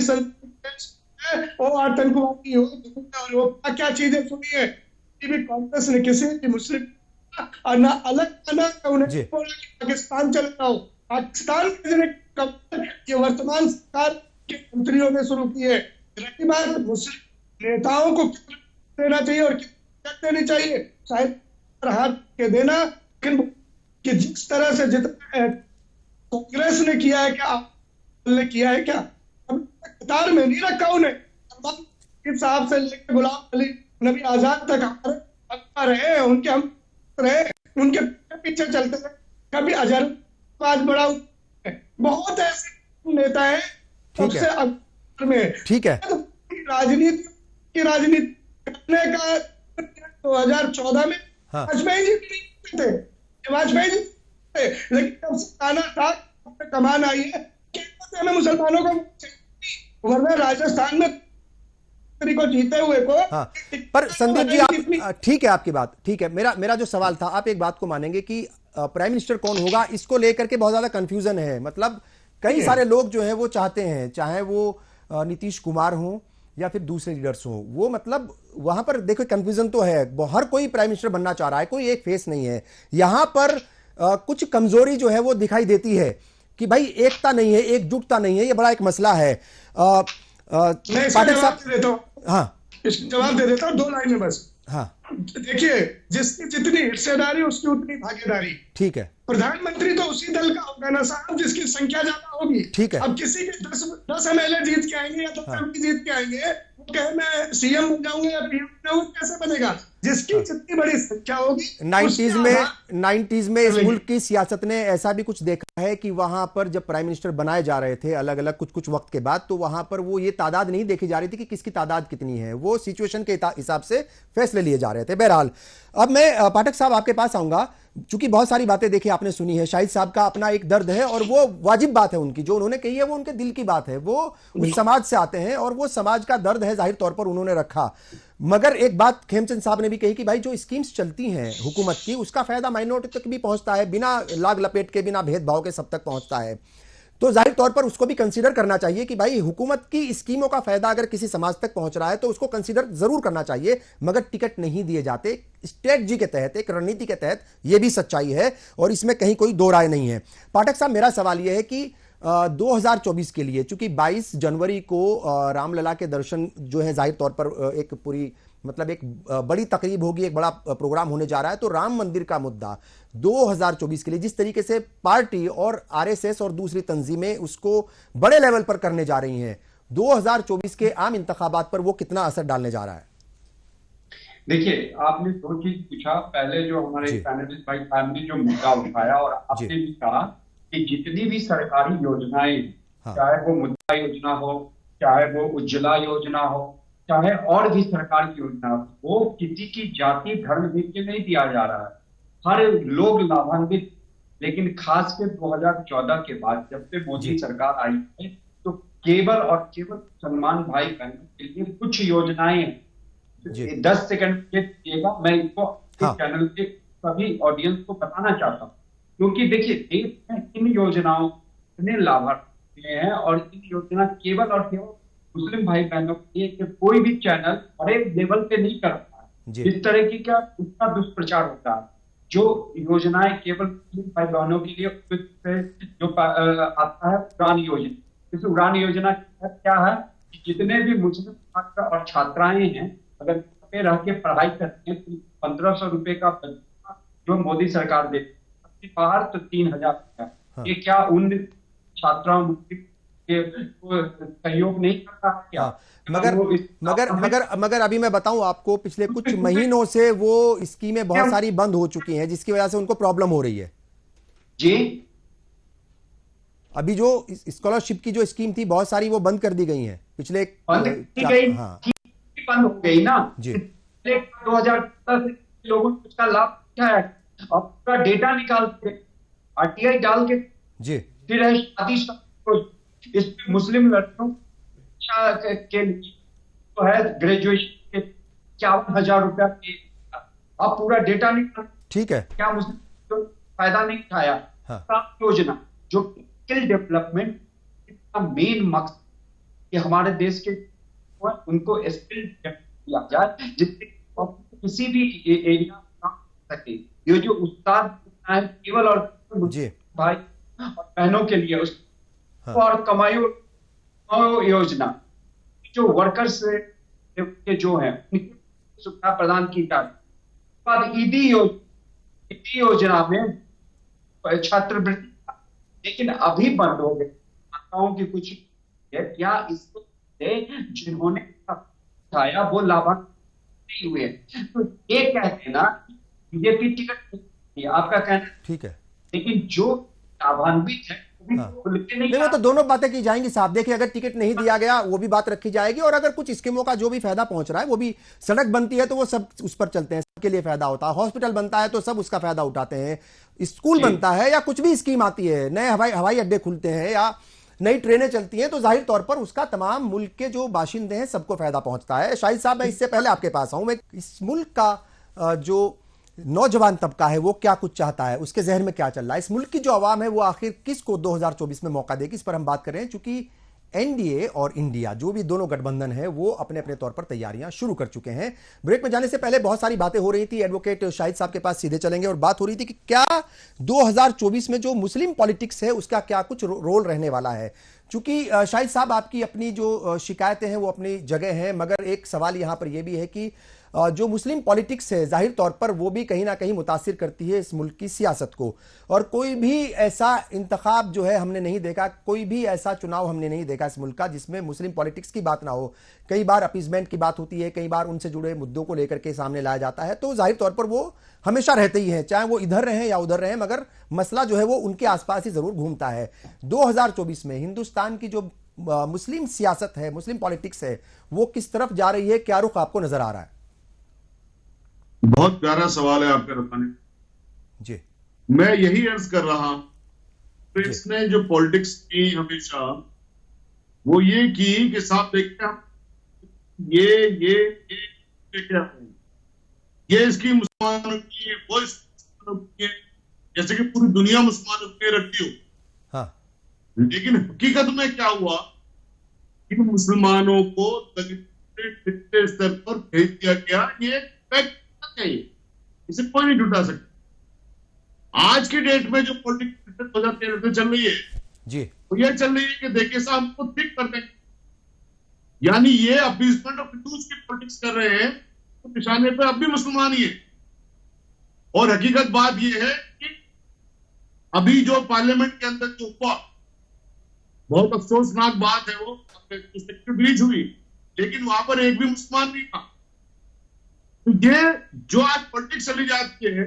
वो आतंकवादी हो और वो क्या चीजें सुनी है कि भी कांग्रेस ने किसी भी मुस्लिम ना अलग उन्हें पाकिस्तान चले जाओ। पाकिस्तान के वर्तमान सरकार के मंत्रियों ने शुरू की है। रही बात मुस्लिम नेताओं को देना चाहिए और देनी चाहिए, शायद हाथ के देना, कि जिस तरह से जितना कांग्रेस ने किया है क्या ने किया है क्या, कतार में नहीं रखा उन्हें। साहब से लेकर गुलाम अली नबी आजाद तक रहे, उनके हम रहे, उनके पीछे चलते रहे। कभी अजहर आज बड़ा बहुत ऐसे नेता हैं सबसे अग्र में। ठीक है, राजनीति करने का 2014 में वाजपेयी जी नहीं थे, वाजपेयी जी थे, लेकिन जब से तानाशाह कमान आई है हमें मुसलमानों को, वरना राजस्थान में को जीते हुए को। हाँ, पर संदीप जी आप ठीक है, आपकी बात ठीक है। मेरा जो सवाल था, आप एक बात को मानेंगे कि प्राइम मिनिस्टर कौन होगा इसको लेकर के बहुत ज्यादा कंफ्यूजन है। मतलब कई सारे लोग जो है वो चाहते हैं, चाहे वो नीतीश कुमार हो या फिर दूसरे लीडर्स हो, वो मतलब वहां पर देखो कंफ्यूजन तो है। हर कोई प्राइम मिनिस्टर बनना चाह रहा है, कोई एक फेस नहीं है। यहां पर कुछ कमजोरी जो है वो दिखाई देती है कि भाई एकता नहीं है, एकजुटता नहीं है। ये बड़ा एक मसला है। पाठक साहब, हाँ जवाब दे देता हूँ 2 लाइन में बस। हाँ देखिए, जिसकी जितनी हिस्सेदारी उसकी उतनी भागीदारी। ठीक है, प्रधानमंत्री तो उसी दल का होगा ना साहब जिसकी संख्या ज्यादा होगी। ठीक है, अब किसी के 10 MLA जीत के आएंगे या 10 MP जीत के आएंगे, वो कहे मैं CM बन जाऊंगा या PM बन जाऊंगा, कैसे बनेगा? जिसकी जितनी बड़ी संख्या होगी। 90s में इस मुल्क की सियासत ने ऐसा भी कुछ देखा है कि वहां पर जब प्राइम मिनिस्टर बनाए जा रहे थे अलग अलग कुछ वक्त के बाद, तो वहां पर वो ये तादाद नहीं देखी जा रही थी कि किसकी तादाद कितनी है, वो सिचुएशन के हिसाब से फैसले लिए जा रहे थे। बहरहाल अब मैं पाठक साहब आपके पास आऊंगा, चूंकि बहुत सारी बातें देखी आपने सुनी है। शाहिद साहब का अपना एक दर्द है और वो वाजिब बात है उनकी, जो उन्होंने कही है वो उनके दिल की बात है। वो उस समाज से आते हैं और वो समाज का दर्द है, जाहिर तौर पर उन्होंने रखा। मगर एक बात खेमचंद साहब ने भी कही कि भाई जो स्कीम्स चलती हैं हुकूमत की, उसका फायदा माइनॉरिटी तक भी पहुंचता है, बिना लाग लपेट के, बिना भेदभाव के सब तक पहुंचता है। तो जाहिर तौर पर उसको भी कंसीडर करना चाहिए कि भाई हुकूमत की स्कीमों का फायदा अगर किसी समाज तक पहुंच रहा है तो उसको कंसीडर जरूर करना चाहिए, मगर टिकट नहीं दिए जाते स्ट्रेटजी के तहत, एक रणनीति के तहत। यह भी सच्चाई है और इसमें कहीं कोई दो राय नहीं है। पाठक साहब, मेरा सवाल यह है कि 2024 के लिए, चूंकि 22 जनवरी को रामलला के दर्शन जो है जाहिर तौर पर एक पूरी मतलब एक बड़ी तकरीब होगी, एक बड़ा प्रोग्राम होने जा रहा है, तो राम मंदिर का मुद्दा 2024 के लिए जिस तरीके से पार्टी और RSS और दूसरी तंजीमें उसको बड़े लेवल पर करने जा रही हैं, 2024 के आम इंतखाबात पर वो कितना असर डालने जा रहा है? देखिए, आपने 2 चीज पूछा। पहले जो हमारे पैनलिस्ट भाई साहब ने जो मुद्दा उठाया और आपने भी कहा कि जितनी भी सरकारी योजनाएं, चाहे वो मुद्रा योजना हो, चाहे वो उज्ज्वला योजना हो, चाहे और भी सरकार की योजना, वो किसी की जाति धर्म देख के नहीं दिया जा रहा है, हर लोग लाभान्वित। लेकिन खास के 2014 के बाद जब से मोदी सरकार आई है, तो केवल और केवल मुसलमान भाई बहनों के लिए कुछ योजनाएं 10 सेकंड दिएगा, मैं इसको चैनल के सभी ऑडियंस को बताना चाहता हूँ, क्योंकि देखिए देश में इन योजनाओं इतने लाभार्थी हैं और इन योजना केवल और केवल मुस्लिम भाई बहनों के लिए कि कोई भी चैनल बड़े लेवल पे नहीं कर रहा है। इस तरह की क्या उसका दुष्प्रचार होता है। जो योजनाएं केवल मुस्लिम भाई बहनों के लिए जो आता है उड़ान योजना, इस उड़ान योजना क्या है कि जितने भी मुस्लिम छात्र और छात्राएं हैं, अगर घर पे रह के पढ़ाई करते हैं तो 1500 रुपए का जो मोदी सरकार देती है, बाहर तो 3000 रुपया। हाँ। ये क्या उन छात्राओं के सहयोग नहीं कर रहा है क्या? हाँ, मगर अभी मैं बताऊं आपको, पिछले कुछ महीनों से वो स्कीमें बहुत सारी बंद हो चुकी हैं, जिसकी वजह से उनको प्रॉब्लम हो रही है जी। अभी जो स्कॉलरशिप की जो स्कीम थी, बहुत सारी वो बंद कर दी गई हैं पिछले बंद की गई, हाँ बंद हो गई ना जी। 2014 से लोगों ने उसका लाभ उठाया, अब पूरा डेटा निकालते, आरटीआई डाल के जी। फिर है शादी, इसमें मुस्लिम लड़कियों के लिए तो है ग्रेजुएशन के 51,000 रुपया के, अब पूरा डेटा निकाल, ठीक है, क्या मुस्लिम तो फायदा नहीं उठाया। हाँ। योजना जो स्किल डेवलपमेंट का मेन मकसद कि हमारे देश के उनको स्किल किया जाए, जिससे किसी भी एरिया में काम कर सके। ये जो उस्ताद है केवल और भाई और बहनों के लिए हाँ। और कमायो योजना जो वर्कर्स के जो है सुविधा प्रदान की जाती। बाद ईदी योजना में छात्रवृत्ति, लेकिन अभी बंद हो गए छात्राओं की कुछ, या इसको जिन्होंने उठाया वो लाभान्वित नहीं हुए। तो ये कहते हैं ना बीजेपी टिकट नहीं, आपका कहना ठीक है, लेकिन जो लाभान्वित है हाँ। नहीं, वो तो दोनों बातें की जाएंगी साहब। देखिए, अगर टिकट नहीं दिया गया वो भी बात रखी जाएगी, और अगर कुछ स्कीमों का जो भी फायदा पहुंच रहा है, वो भी, सड़क बनती है तो वो सब उस पर चलते हैं, सबके लिए फायदा होता है, हॉस्पिटल बनता है तो सब उसका फायदा उठाते हैं, स्कूल बनता है या कुछ भी स्कीम आती है, नए हवाई अड्डे खुलते हैं या नई ट्रेनें चलती हैं, तो जाहिर तौर पर उसका तमाम मुल्क के जो बाशिंदे हैं सबको फायदा पहुंचता है। शाहिद साहब, मैं इससे पहले आपके पास आऊं, मैं इस मुल्क का जो नौजवान तबका है वो क्या कुछ चाहता है, उसके जहन में क्या चल रहा है, इस मुल्क की जो आवाम है वो आखिर किसको 2024 में मौका देगी, इस पर हम बात कर रहे हैं। चूंकि एनडीए और इंडिया जो भी दोनों गठबंधन है वो अपने अपने तौर पर तैयारियां शुरू कर चुके हैं। ब्रेक में जाने से पहले बहुत सारी बातें हो रही थी, एडवोकेट शाहिद साहब के पास सीधे चलेंगे, और बात हो रही थी कि क्या 2024 में जो मुस्लिम पॉलिटिक्स है उसका क्या कुछ रोल रहने वाला है। चूंकि शाहिद साहब, आपकी अपनी जो शिकायतें हैं वो अपनी जगह हैं, मगर एक सवाल यहां पर यह भी है कि जो मुस्लिम पॉलिटिक्स है जाहिर तौर पर वो भी कहीं ना कहीं मुतासिर करती है इस मुल्क की सियासत को, और कोई भी ऐसा इंतखाब जो है हमने नहीं देखा, कोई भी ऐसा चुनाव हमने नहीं देखा इस मुल्क का जिसमें मुस्लिम पॉलिटिक्स की बात ना हो। कई बार अपीजमेंट की बात होती है, कई बार उनसे जुड़े मुद्दों को लेकर के सामने लाया जाता है, तो जाहिर तौर पर वो हमेशा रहते ही हैं, चाहे वो इधर रहें या उधर रहें, मगर मसला जो है वो उनके आसपास ही जरूर घूमता है। 2024 में हिंदुस्तान की जो मुस्लिम सियासत है, मुस्लिम पॉलिटिक्स है, वो किस तरफ जा रही है, क्या रुख आपको नजर आ रहा है? बहुत प्यारा सवाल है आपके रफानी जी। मैं यही अर्ज कर रहा हूं, तो इसने जो पॉलिटिक्स की हमेशा वो ये की कि साहब देखते हैं ये क्या है, ये इसकी मुसलमानों की, वो मुसलमानों की, जैसे कि पूरी दुनिया मुसलमानों की रखती हो। हाँ। लेकिन हकीकत में क्या हुआ कि मुसलमानों को स्तर पर भेज दिया गया, ये फैक्ट चाहिए, इसे कोई नहीं जुटा सकता। आज की डेट में जो पॉलिटिक्स 2013 से चल रही है जी, तो यह चल रही है कि देखिए साहब हमको ठीक कर देंगे, यानी ये अपीजमेंट ऑफ फितूस की पॉलिटिक्स कर रहे हैं, तो निशाने पे अब भी मुसलमान ही है। और हकीकत बात यह है कि अभी जो पार्लियामेंट के अंदर जो हुआ, बहुत अफसोसनाक बात है, वो रिलीज हुई, लेकिन वहां पर एक भी मुसलमान नहीं था। तो ये जो आज पॉलिटिक्स चली जाती है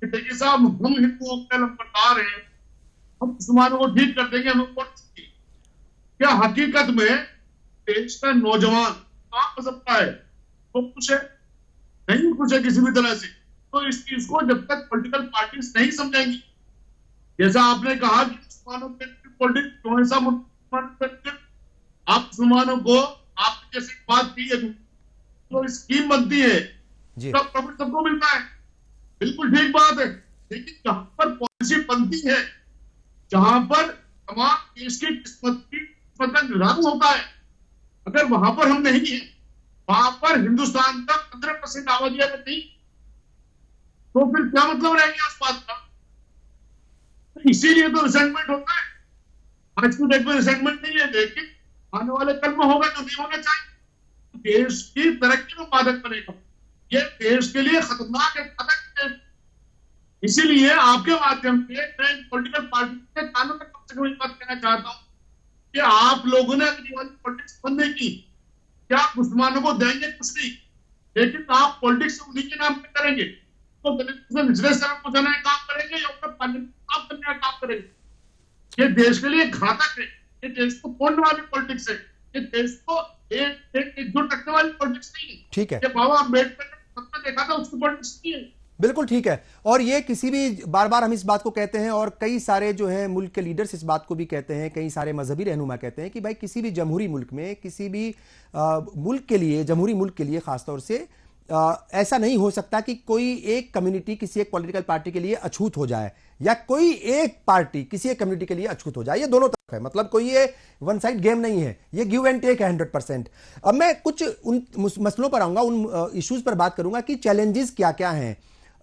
कि देखिए साहब हम हिंदुओं के लंबरदार हैं, हम मुसलमानों को ठीक कर देंगे, हमें वोट चाहिए। क्या हकीकत में देश का नौजवान कहां फंसता है, तो कुछ है नहीं, कुछ है किसी भी तरह से। तो इस चीज को जब तक पॉलिटिकल पार्टीज नहीं समझेंगी, जैसा आपने कहा कि मुसलमानों के पॉलिटिक्स कौन सा, आप मुसलमानों को आपने जैसे बात की है तो स्कीम बनती है, सब प्रॉफिट सबको मिलता है, बिल्कुल ठीक बात है। लेकिन जहां पर पॉलिसी बनती है, जहां पर तमाम देश की किस्मत का निर्धारण होता है, अगर वहां पर हम नहीं है, वहां पर हिंदुस्तान का 15% आबादी अगर नहीं, तो फिर क्या मतलब रहेगा उस बात का? इसीलिए तो रिसेंटमेंट होता है। आज की डेट में रिसेंटमेंट नहीं है, लेकिन आने वाले कल में होगा जो नहीं होना चाहिए। देश की तरक्की में बाधक बनेगा, ये देश के लिए खतरनाक है, घातक है। इसीलिए आपके माध्यम से मैं पॉलिटिकल पार्टी के कानून में कम से कम बात कहना चाहता हूँ कि आप लोगों ने अपनी वाली पॉलिटिक्स बंद नहीं की, क्या मुसलमानों को देंगे कुछ नहीं, लेकिन आप पॉलिटिक्स उन्हीं के नाम पे करेंगे, तो निचले स्तर पर पहुंचाने का काम करेंगे या ऊपर पार्लियामेंट साफ करने का काम करेंगे। ये देश के लिए घातक है, ये देश को तोड़ने वाली पॉलिटिक्स है, ये देश को एकजुट रखने वाली पॉलिटिक्स नहीं है। ठीक है, बाबा अम्बेडकर ने सपना देखा था, उसकी पॉलिटिक्स नहीं है। बिल्कुल ठीक है। और ये किसी भी, बार बार हम इस बात को कहते हैं और कई सारे जो है मुल्क के लीडर्स इस बात को भी कहते हैं, कई सारे मजहबी रहनुमा कहते हैं कि भाई किसी भी जमहूरी मुल्क में, किसी भी मुल्क के लिए, जमहूरी मुल्क के लिए खासतौर से ऐसा नहीं हो सकता कि कोई एक कम्युनिटी किसी एक पॉलिटिकल पार्टी के लिए अछूत हो जाए या कोई एक पार्टी किसी एक कम्युनिटी के लिए अछूत हो जाए। ये दोनों तरफ है, मतलब कोई ये वन साइड गेम नहीं है, ये गिव एंड टेक है 100%। अब मैं कुछ उन मसलों पर आऊंगा, उन इश्यूज पर बात करूंगा कि चैलेंजेस क्या क्या हैं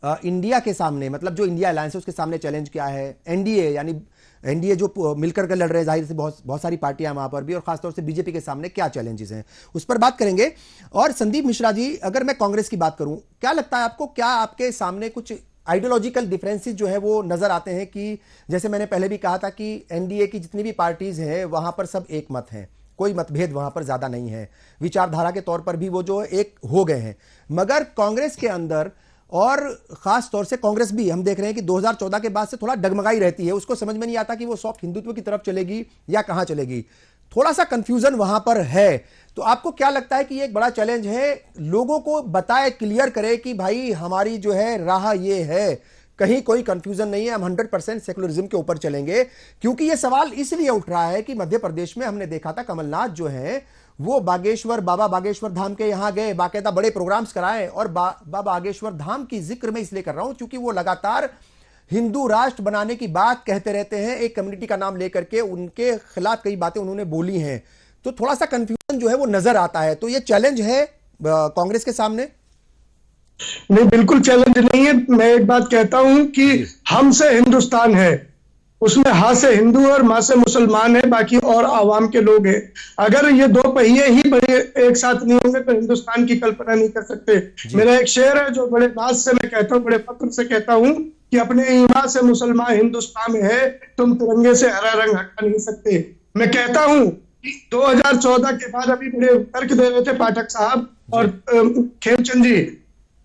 इंडिया के सामने, मतलब जो इंडिया अलायंस है उसके सामने चैलेंज क्या है, एनडीए यानी एनडीए जो मिलकर के लड़ रहे हैं, जाहिर से बहुत सारी पार्टियां वहां पर भी, और खासतौर से बीजेपी के सामने क्या चैलेंजेस हैं उस पर बात करेंगे। और संदीप मिश्रा जी, अगर मैं कांग्रेस की बात करूं, क्या लगता है आपको, क्या आपके सामने कुछ आइडियोलॉजिकल डिफरेंसेस जो है वो नजर आते हैं कि जैसे मैंने पहले भी कहा था कि एनडीए की जितनी भी पार्टीज हैं वहां पर सब एक मत हैं, कोई मतभेद वहां पर ज्यादा नहीं है, विचारधारा के तौर पर भी वो जो एक हो गए हैं, मगर कांग्रेस के अंदर और खास तौर से कांग्रेस भी हम देख रहे हैं कि 2014 के बाद से थोड़ा डगमगाई रहती है, उसको समझ में नहीं आता कि वो सॉफ्ट हिंदुत्व की तरफ चलेगी या कहां चलेगी, थोड़ा सा कंफ्यूजन वहां पर है। तो आपको क्या लगता है कि ये एक बड़ा चैलेंज है, लोगों को बताए, क्लियर करे कि भाई हमारी जो है राह ये है, कहीं कोई कंफ्यूजन नहीं है, हम 100% सेकुलरिज्म के ऊपर चलेंगे? क्योंकि ये सवाल इसलिए उठ रहा है कि मध्य प्रदेश में हमने देखा था कमलनाथ जो है वो बाबा बागेश्वर धाम के यहां गए, बाकायदा बड़े प्रोग्राम्स कराए, और बाबा बागेश्वर धाम की जिक्र मैं इसलिए कर रहा हूं क्योंकि वो लगातार हिंदू राष्ट्र बनाने की बात कहते रहते हैं, एक कम्युनिटी का नाम लेकर के उनके खिलाफ कई बातें उन्होंने बोली हैं, तो थोड़ा सा कंफ्यूजन जो है वो नजर आता है। तो ये चैलेंज है कांग्रेस के सामने? नहीं, बिल्कुल चैलेंज नहीं है। मैं एक बात कहता हूं कि हम से हिंदुस्तान है, उसमें हा से हिंदू और मां से मुसलमान है, बाकी और आवाम के लोग हैं। अगर ये दो पहिए ही बड़े एक साथ नहीं होंगे तो हिंदुस्तान की कल्पना नहीं कर सकते। मेरा एक शेर है जो बड़े बात से मैं कहता हूँ, बड़े फक्र से कहता हूँ कि अपने ईमान से मुसलमान हिंदुस्तान में है, तुम तिरंगे से हरा रंग हटा नहीं सकते। मैं कहता हूँ कि 2014 के बाद अभी बड़े तर्क दे रहे थे पाठक साहब और खेमचंद जी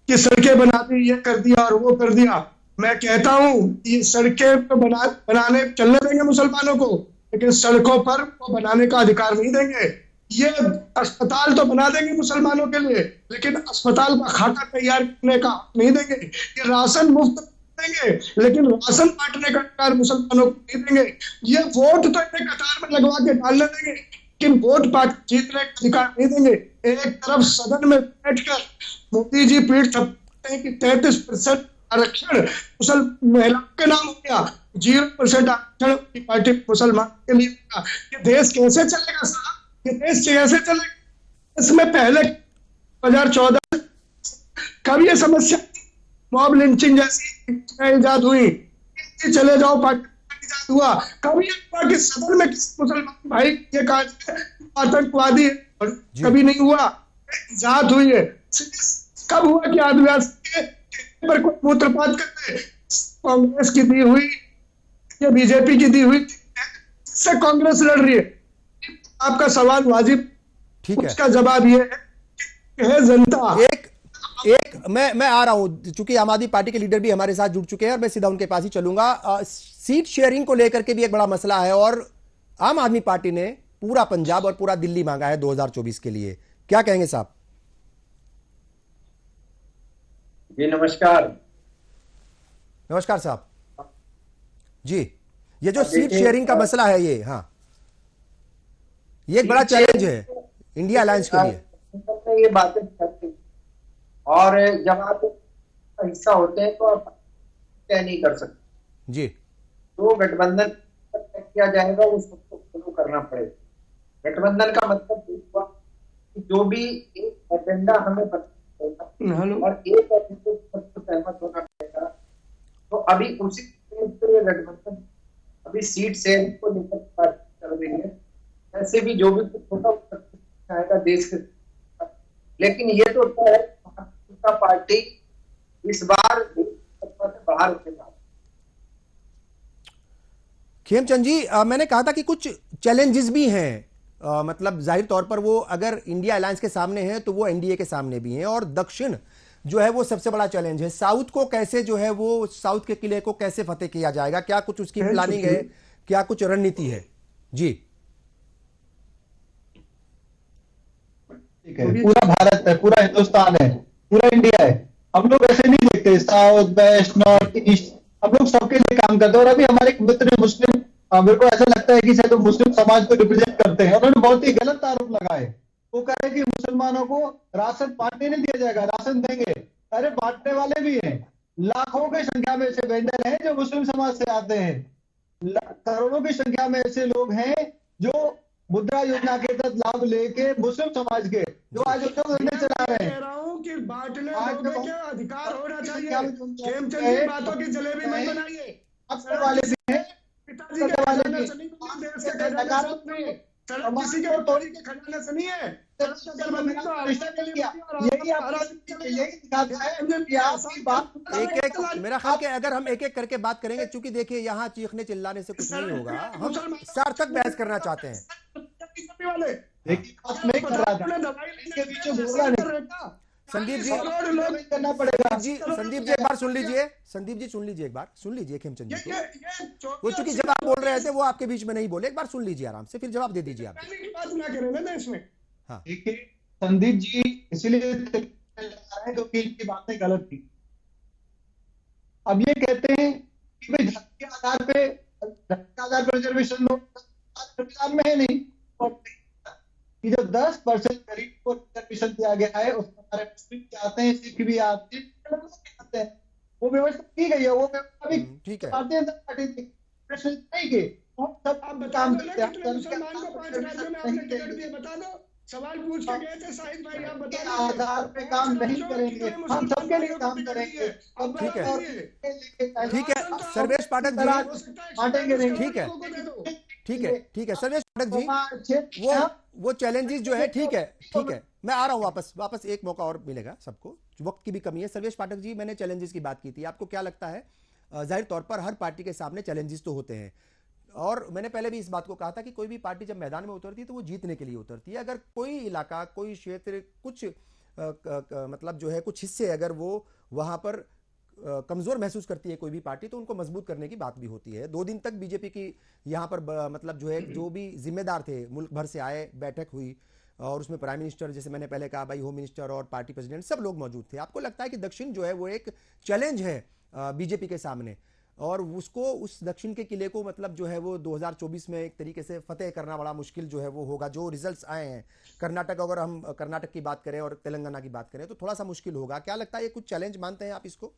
कि सड़कें बना दी, ये कर दिया और वो कर दिया। मैं कहता हूं ये सड़कें तो बनाने चलने देंगे मुसलमानों को, लेकिन सड़कों पर वो बनाने का अधिकार नहीं देंगे। ये अस्पताल तो बना देंगे मुसलमानों के लिए, लेकिन अस्पताल का खाका तैयार करने का नहीं देंगे। ये राशन मुफ्त देंगे, लेकिन राशन बांटने का अधिकार मुसलमानों को नहीं देंगे। ये वोट तो इन्हें कतार में लगवा के डालने देंगे, लेकिन वोट जीतने का अधिकार नहीं देंगे। एक तरफ सदन में बैठकर मोदी जी पीठ थपथपाते हैं कि 33% आरक्षण मुसलमान महिलाओं के नाम हो गया, 0% आरक्षण की पार्टी मुसलमान के लिए। ये देश कैसे चलेगा साहब? ये देश कैसे चलेगा? इसमें पहले 2014 कब ये समस्या मॉब लिंचिंग जैसी इजाद हुई, चले जाओ पाकिस्तान इजाद हुआ, कभी हुआ कि सदन में किसी मुसलमान भाई ये कहा आतंकवादी है? कभी नहीं हुआ, इजाद हुई है। कब हुआ कि आदिवासी पर कोई मूत्रपात करते? कांग्रेस की दी हुई या बीजेपी की दी हुई से कांग्रेस लड़ रही है। आपका सवाल वाजिब, ठीक है, उसका जवाब ये है जनता। एक मैं आ रहा हूं, चूंकि आम आदमी पार्टी के लीडर भी हमारे साथ जुड़ चुके हैं और मैं सीधा उनके पास ही चलूंगा। सीट शेयरिंग को लेकर के भी एक बड़ा मसला है और आम आदमी पार्टी ने पूरा पंजाब और पूरा दिल्ली मांगा है 2024 के लिए, क्या कहेंगे साहब? जी नमस्कार। नमस्कार साहब जी। ये जो सीट शेयरिंग का मसला है ये, हाँ, ये एक बड़ा चैलेंज है इंडिया अलायंस के लिए। ये बातें करते और जब आप हिस्सा होते हैं तो आप तय नहीं कर सकते जी। तो गठबंधन किया जाएगा उसको फॉलो करना पड़ेगा। गठबंधन का मतलब हुआ कि जो भी एक एजेंडा हमें और एक सहमत होना पड़ेगा। तो अभी उसी गठबंधन अभी सीट शेयरिंग को लेकर बात चल रही है। ऐसे भी जो भी कुछ छोटा आएगा देश के, लेकिन ये तो है भारतीय जनता पार्टी इस बार सत्ता से बाहर उठेगा। खेमचंद जी, मैंने कहा था कि कुछ चैलेंजेस भी हैं, मतलब जाहिर तौर पर वो अगर इंडिया अलायंस के सामने है तो वो एनडीए के सामने भी हैं, और दक्षिण जो है वो सबसे बड़ा चैलेंज है। साउथ को कैसे जो है वो साउथ के किले को कैसे फतेह किया जाएगा, क्या कुछ उसकी प्लानिंग है, क्या कुछ रणनीति है? जी ठीक है, पूरा भारत है, पूरा हिंदुस्तान है, पूरा इंडिया है। हम लोग ऐसे नहीं देखते साउथ वेस्ट नॉर्थ ईस्ट, हम लोग सबके लिए काम करते हैं। और अभी हमारे एक मित्र मुस्लिम, मेरे को ऐसा लगता है कि शायद वो मुस्लिम समाज को रिप्रेजेंट करते हैं, उन्होंने बहुत ही गलत आरोप लगाए। वो कह रहे कि मुसलमानों को राशन बांटने नहीं दिया जाएगा, राशन देंगे। अरे बांटने वाले भी हैं, लाखों की संख्या में ऐसे वेंडर हैं जो मुस्लिम समाज से आते हैं, करोड़ों की संख्या में ऐसे लोग हैं जो मुद्रा योजना के तहत लाभ लेके मुस्लिम समाज के जो आज चला रहे हैं। कह रहा हूँ कि बांटने दोगे क्या, अधिकार होना चाहिए। खेमचंद जी बातों की जलेबी मत बनाइए। आपके वाले भी हैं, पिताजी के खजाने से नहीं, देश के खजाने से नहीं, किसी के टोरी के खजाने से नहीं है। यही दिखाता है कि आपकी बात एक एक, मेरा ख्याल कि अगर हम एक एक करके बात करेंगे, चूंकि देखिए यहाँ चीखने चिल्लाने से कुछ नहीं होगा, हम सार्थक बहस करना चाहते हैं। नहीं कर रहा था, इसके पीछे बोलना नहीं। संदीप जी करना पड़ेगा। संदीप जी एक बार सुन लीजिए, संदीप जी सुन लीजिए, एक बार सुन लीजिए खेमचंद जी को। वो चूंकि जब आप बोल रहे थे वो आपके बीच में नहीं बोले, एक बार सुन लीजिए आराम से, फिर जवाब दे दीजिए आप। हाँ देखिए संदीप जी इसलिए क्योंकि इनकी बातें गलत थी। अब ये कहते हैं कि भाई धर्म के आधार पे रिजर्वेशन लो, संविधान में है नहीं कि जो 10% गरीब को रिजर्वेशन दिया गया है उसमें हमारे मुस्लिम भी आते हैं, सिख भी आते हैं, वो व्यवस्था की गई है। वो व्यवस्था भी ठीक है, भारतीय जनता पार्टी की प्रश्न नहीं के सब काम करते हैं। सवाल पूछ के गए थे शाहिद भाई, आप बता दो। आधार पे काम नहीं करेंगे, हम सबके लिए काम करेंगे। ठीक है, ठीक है सर्वेश पाठक जी, बांटेंगे नहीं। ठीक है, ठीक है, ठीक है सर्वेश पाठक जी, वो चैलेंजेस जो है, ठीक है, ठीक है, मैं आ रहा हूं वापस एक मौका और मिलेगा सबको, वक्त की भी कमी है। सर्वेश पाठक जी, मैंने चैलेंजेस की बात की थी, आपको क्या लगता है? जाहिर तौर पर हर पार्टी के सामने चैलेंजेस तो होते हैं, और मैंने पहले भी इस बात को कहा था कि कोई भी पार्टी जब मैदान में उतरती है तो वो जीतने के लिए उतरती है। अगर कोई इलाका, कोई क्षेत्र, कुछ मतलब जो है कुछ हिस्से अगर वो वहां पर कमजोर महसूस करती है कोई भी पार्टी, तो उनको मजबूत करने की बात भी होती है। 2 दिन तक बीजेपी की यहाँ पर मतलब जो है जो भी जिम्मेदार थे मुल्क भर से आए, बैठक हुई, और उसमें प्राइम मिनिस्टर, जैसे मैंने पहले कहा भाई, होम मिनिस्टर और पार्टी प्रेसिडेंट सब लोग मौजूद थे। आपको लगता है कि दक्षिण जो है वो एक चैलेंज है बीजेपी के सामने, और उसको, उस दक्षिण के किले को मतलब जो है वो 2024 में एक तरीके से फतेह करना बड़ा मुश्किल जो है वो होगा? जो रिजल्ट्स आए हैं कर्नाटक, अगर हम कर्नाटक की बात करें और तेलंगाना की बात करें तो थोड़ा सा मुश्किल होगा। क्या लगता है ये कुछ चैलेंज मानते हैं आप इसको?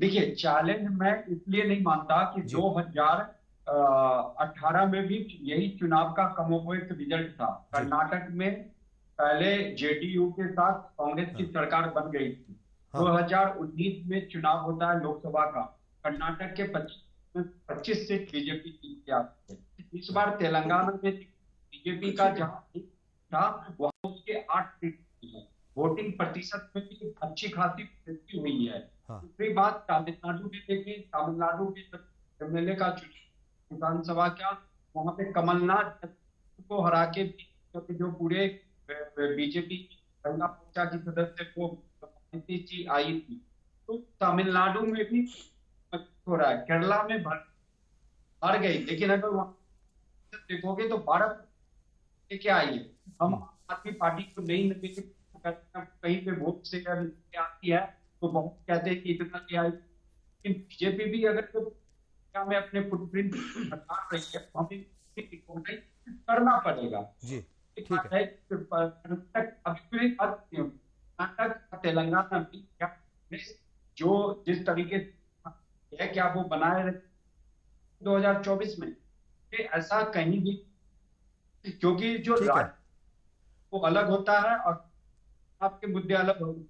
देखिए, चैलेंज मैं इसलिए नहीं मानता कि 2018 में भी यही चुनाव का कमोबेश रिजल्ट था। कर्नाटक में पहले जेडीयू के साथ कांग्रेस की सरकार बन गई थी। 2019 में चुनाव होता है लोकसभा का, कर्नाटक के 25 सीट बीजेपी जीत के आती है। इस बार तेलंगाना में बीजेपी का जहां था वहां उसके 8 सीट है। वोटिंग प्रतिशत में भी अच्छी खासी वृद्धि हुई है। दूसरी बात, तमिलनाडु में देखिए, तमिलनाडु के एमएलए का विधानसभा क्या, वहां पे कमलनाथ को हरा के जो पूरे बीजेपी गंगा मोर्चा की सदस्य को आई थी, तो तमिलनाडु में भी हो रहा है। केरला में हार गई, लेकिन अगर वहां देखोगे तो 12 लेके आई है। हम आदमी पार्टी को नहीं कहीं पे वोट से आती है तो बहुत कहते हैं कि इतना क्या आई, लेकिन बीजेपी भी अगर में अपने फुटप्रिंट हटा रही है, हमें करना पड़ेगा जी। ठीक है, कर्नाटक तेलंगाना में जो जिस तरीके है क्या वो बनाए रखे 2024 में, ऐसा कहीं भी, क्योंकि जो वो अलग होता है और आपके मुद्दे अलग होंगे।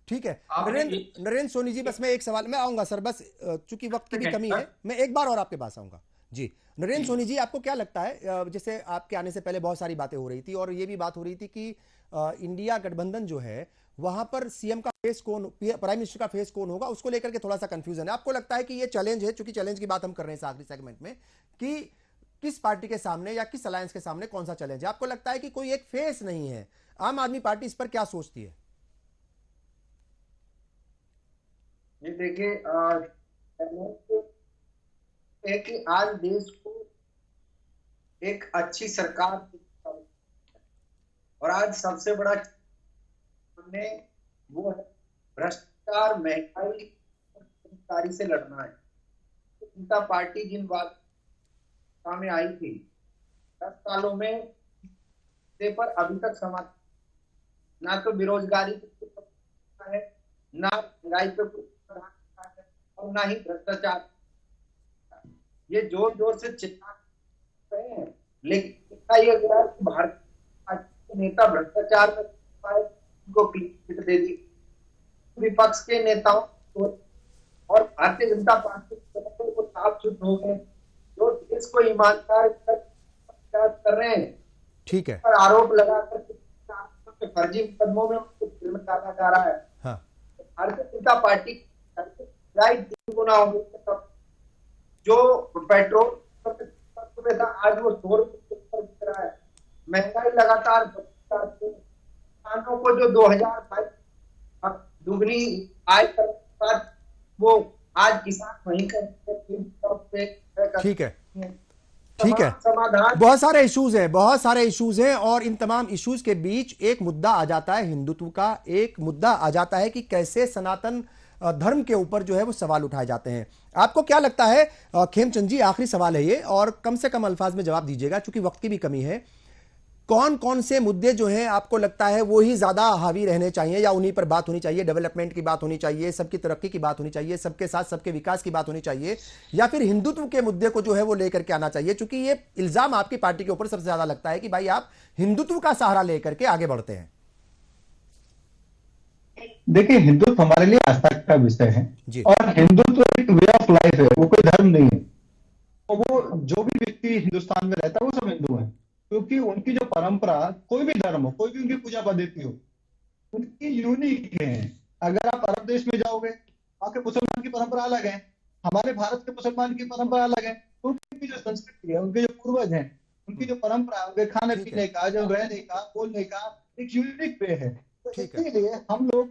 ठीक है, नरेंद्र सोनी जी, बस मैं एक सवाल, मैं आऊंगा सर, बस चूंकि वक्त की भी कमी है, मैं एक बार और आपके पास आऊंगा। जी, नरेंद्र सोनी जी, आपको क्या लगता है, जैसे आपके आने से पहले बहुत सारी बातें हो रही थी और ये भी बात हो रही थी कि इंडिया गठबंधन जो है वहां पर सीएम का फेस कौन, प्राइम मिनिस्टर का फेस कौन होगा, उसको लेकर के थोड़ा सा कंफ्यूजन है। आपको लगता है कि ये चैलेंज है, चूंकि चैलेंज की बात हम कर रहे हैं इस आखिरी सेगमेंट में, कि किस पार्टी के सामने या किस अलायंस के सामने कौन सा चैलेंज है? आपको लगता है कि कोई एक फेस नहीं है? आम आदमी पार्टी इस पर क्या सोचती है? ये देखिए, कि आज देश को एक अच्छी सरकार और आज सबसे बड़ा हमने वो है भ्रष्टाचार, महंगाई और बेरोजगारी से लड़ना है। जनता पार्टी जिन बात में आई थी 10 सालों में पर अभी तक समाधान ना तो बेरोजगारी है, ना महंगाई पे कुछ समाधान है और ना ही भ्रष्टाचार। ये जोर जोर से चिल्ला रहे हैं, लेकिन ये गया कि भारत के नेता भ्रष्टाचार में उनको क्लीन चिट दे दी। विपक्ष के नेताओं को और भारतीय जनता पार्टी को साफ छूट हो गए, जो देश को ईमानदार कर रहे हैं। ठीक है, पर आरोप लगाकर फर्जी मुकदमों में उनको जेल में डाला जा रहा है। हाँ। भारतीय जनता पार्टी 3 गुना हो गई। जो पेट्रोल था आज वो 100 रुपये बिक रहा है। महंगाई लगातार, किसानों को जो 2022 दुगनी आय कर बाद वो आज किसान वहीं कर। ठीक है, ठीक है, बहुत सारे इश्यूज हैं और इन तमाम इश्यूज के बीच एक मुद्दा आ जाता है हिंदुत्व का, एक मुद्दा आ जाता है कि कैसे सनातन धर्म के ऊपर जो है वो सवाल उठाए जाते हैं। आपको क्या लगता है, खेमचंद जी, आखिरी सवाल है ये और कम से कम अल्फाज में जवाब दीजिएगा क्योंकि वक्त की भी कमी है, कौन कौन से मुद्दे जो हैं आपको लगता है वो ही ज्यादा हावी रहने चाहिए या उन्हीं पर बात होनी चाहिए? डेवलपमेंट की बात होनी चाहिए, सबकी तरक्की की बात होनी चाहिए, सबके साथ सबके विकास की बात होनी चाहिए, या फिर हिंदुत्व के मुद्दे को जो है वो लेकर के आना चाहिए? क्योंकि ये इल्जाम आपकी पार्टी के ऊपर सबसे ज्यादा लगता है कि भाई आप हिंदुत्व का सहारा लेकर के आगे बढ़ते हैं। देखिए, हिंदुत्व हमारे लिए आस्था का विषय है और हिंदुत्व एक वे ऑफ लाइफ है, वो कोई धर्म नहीं है। और वो जो भी व्यक्ति हिंदुस्तान में रहता है वो सब हिंदू है, क्योंकि उनकी जो परंपरा, कोई भी धर्म हो, कोई भी उनकी पूजा पद्धति हो, उनकी यूनिक है। अगर आप अरब देश में जाओगे, वहां के मुसलमान की परंपरा अलग है, हमारे भारत के मुसलमान की परंपरा अलग है। तो उनकी जो संस्कृति है, उनके जो पूर्वज हैं, उनकी जो परंपरा, उनके खाने पीने का, जो रहने का, बोलने का एक यूनिक वे है। तो इसीलिए हम लोग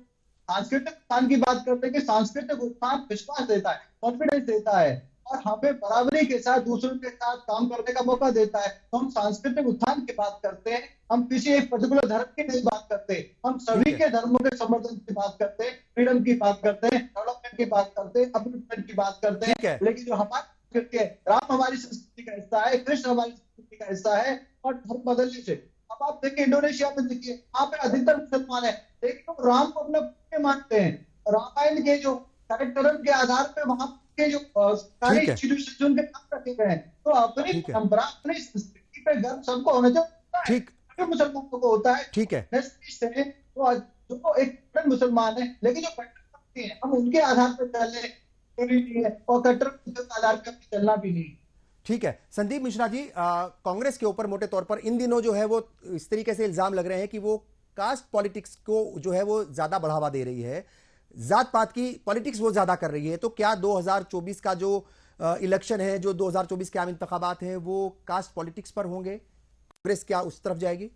सांस्कृतिक उत्थान की बात करते हैं कि सांस्कृतिक उत्थान विश्वास देता है, कॉन्फिडेंस देता है और हमें बराबरी के साथ दूसरों के साथ काम करने का मौका देता है। तो हम सांस्कृतिक उत्थान की बात करते हैं, हम किसी एक पर्टिकुलर धर्म की नहीं बात करते, हम सभी के धर्मों के समर्थन की बात करते हैं, फ्रीडम की बात करते हैं, डेवलपमेंट की बात करते हैं, अपलिफ्टमेंट की बात करते हैं। लेकिन जो हमारी संस्कृति है, राम हमारी संस्कृति का हिस्सा है, कृष्ण हमारी संस्कृति का हिस्सा है और धर्म बदलने से। अब आप देखिए, इंडोनेशिया में देखिए, वहां पे अधिकतर मुसलमान है, लेकिन वो राम को अपना पुण्य मानते हैं। रामायण के जो कैरेक्टर के आधार पे वहां के जो सारे इंस्टीट्यूशन उनके नाम रखे गए हैं। तो अपनी परंपरा, अपनी संस्कृति पे गर्व सबको होना चाहिए, मुसलमानों को होता है। ठीक है, तो जो एक मुसलमान है, लेकिन जो कट्टर है हम उनके आधार पर चलने नहीं है और कट्टर के आधार पर चलना भी नहीं। ठीक है, संदीप मिश्रा जी, कांग्रेस के ऊपर मोटे तौर पर इन दिनों जो है वो इस तरीके से इल्जाम लग रहे हैं कि वो कास्ट पॉलिटिक्स को जो है वो ज्यादा बढ़ावा दे रही है, जात पात की पॉलिटिक्स वो ज्यादा कर रही है। तो क्या 2024 का जो इलेक्शन है, जो 2024 के आम इंतखाबात हैं, वो कास्ट पॉलिटिक्स पर होंगे? कांग्रेस क्या उस तरफ जाएगी?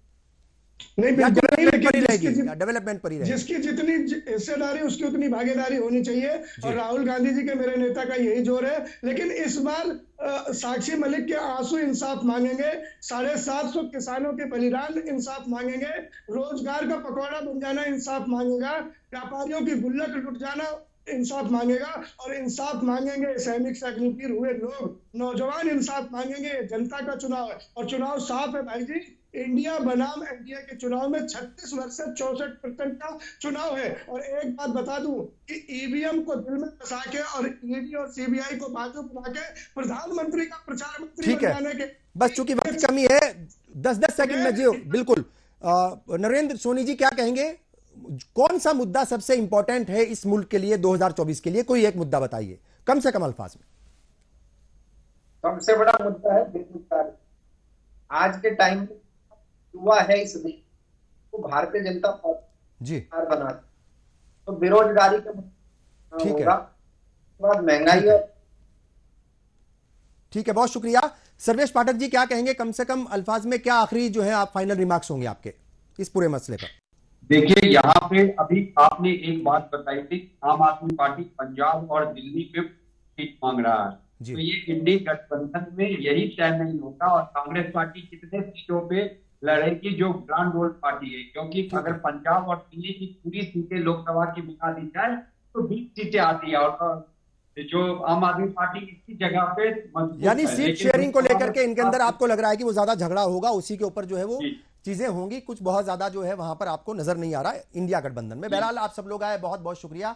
नहीं, डेवलपमेंट पर ही रहेगी। जिसकी जितनी हिस्सेदारी उसकी उतनी भागीदारी होनी चाहिए और राहुल गांधी जी के, मेरे नेता का यही जोर है। लेकिन इस बार साक्षी मलिक के आंसू इंसाफ मांगेंगे, 750 किसानों के बलिदान इंसाफ मांगेंगे, रोजगार का पकौड़ा बन जाना इंसाफ मांगेगा, व्यापारियों की गुल्लक लुट जाना इंसाफ मांगेगा और इंसाफ मांगेंगे सैनिक से अग्निवीर हुए लोग, नौजवान इंसाफ मांगेंगे। जनता का चुनाव है और चुनाव साफ है भाई जी। इंडिया बनाम एनडीए के चुनाव में 36 वर्ष से 64% का चुनाव है। और एक बात बता दूं कि ईवीएम को दिल में बसा के और ईडी और सीबीआई को बाजू बना के प्रधानमंत्री का प्रचार मंत्री बनाने के, बस चूंकि वक्त की कमी है, 10-10 सेकंड में जियो। बिल्कुल, नरेंद्र सोनी जी क्या कहेंगे, कौन सा मुद्दा सबसे इंपॉर्टेंट है इस मुल्क के लिए 2024 के लिए? कोई एक मुद्दा बताइए, कम से कम अल्फाज में। सबसे बड़ा मुद्दा है बेरोजगारी। आज के टाइम में युवा है इस देश को भारतीय जनता पार्टी जी बना, तो बेरोजगारी का ठीक है, होगा, उसके बाद महंगाई और ठीक है, बहुत शुक्रिया। सर्वेश पाठक जी, क्या कहेंगे, कम से कम अल्फाज में क्या आखिरी जो है आप फाइनल रिमार्क्स होंगे आपके इस पूरे मसले पर? देखिए, यहाँ पे अभी आपने एक बात बताई थी, आम आदमी पार्टी पंजाब और दिल्ली में सीट मांग रहा है, तो ये इंडी गठबंधन में यही तय नहीं होता और कांग्रेस पार्टी कितने सीटों पे लड़ेगी जो ग्रांड ओल्ड पार्टी है, क्योंकि अगर पंजाब और दिल्ली की पूरी सीटें लोकसभा की मिला दी जाए तो 20 सीटें आती है और जो आम आदमी पार्टी इसी जगह पे यानी सीट शेयरिंग को लेकर के इनके अंदर आपको लग रहा है कि वो ज्यादा झगड़ा होगा, उसी के ऊपर जो है वो चीजें होंगी, कुछ बहुत ज्यादा जो है वहां पर आपको नजर नहीं आ रहा है इंडिया गठबंधन में। बहरहाल आप सब लोग आए, बहुत बहुत शुक्रिया,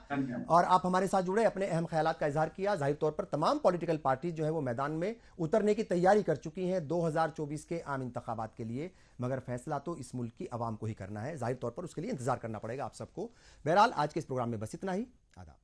और आप हमारे साथ जुड़े, अपने अहम ख्यालात का इजहार किया। जाहिर तौर पर तमाम पॉलिटिकल पार्टी जो है वो मैदान में उतरने की तैयारी कर चुकी हैं 2024 के आम इंतखाबात के लिए, मगर फैसला तो इस मुल्क की आवाम को ही करना है। जाहिर तौर पर उसके लिए इंतजार करना पड़ेगा आप सबको। बहरहाल आज के इस प्रोग्राम में बस इतना ही। आदाब।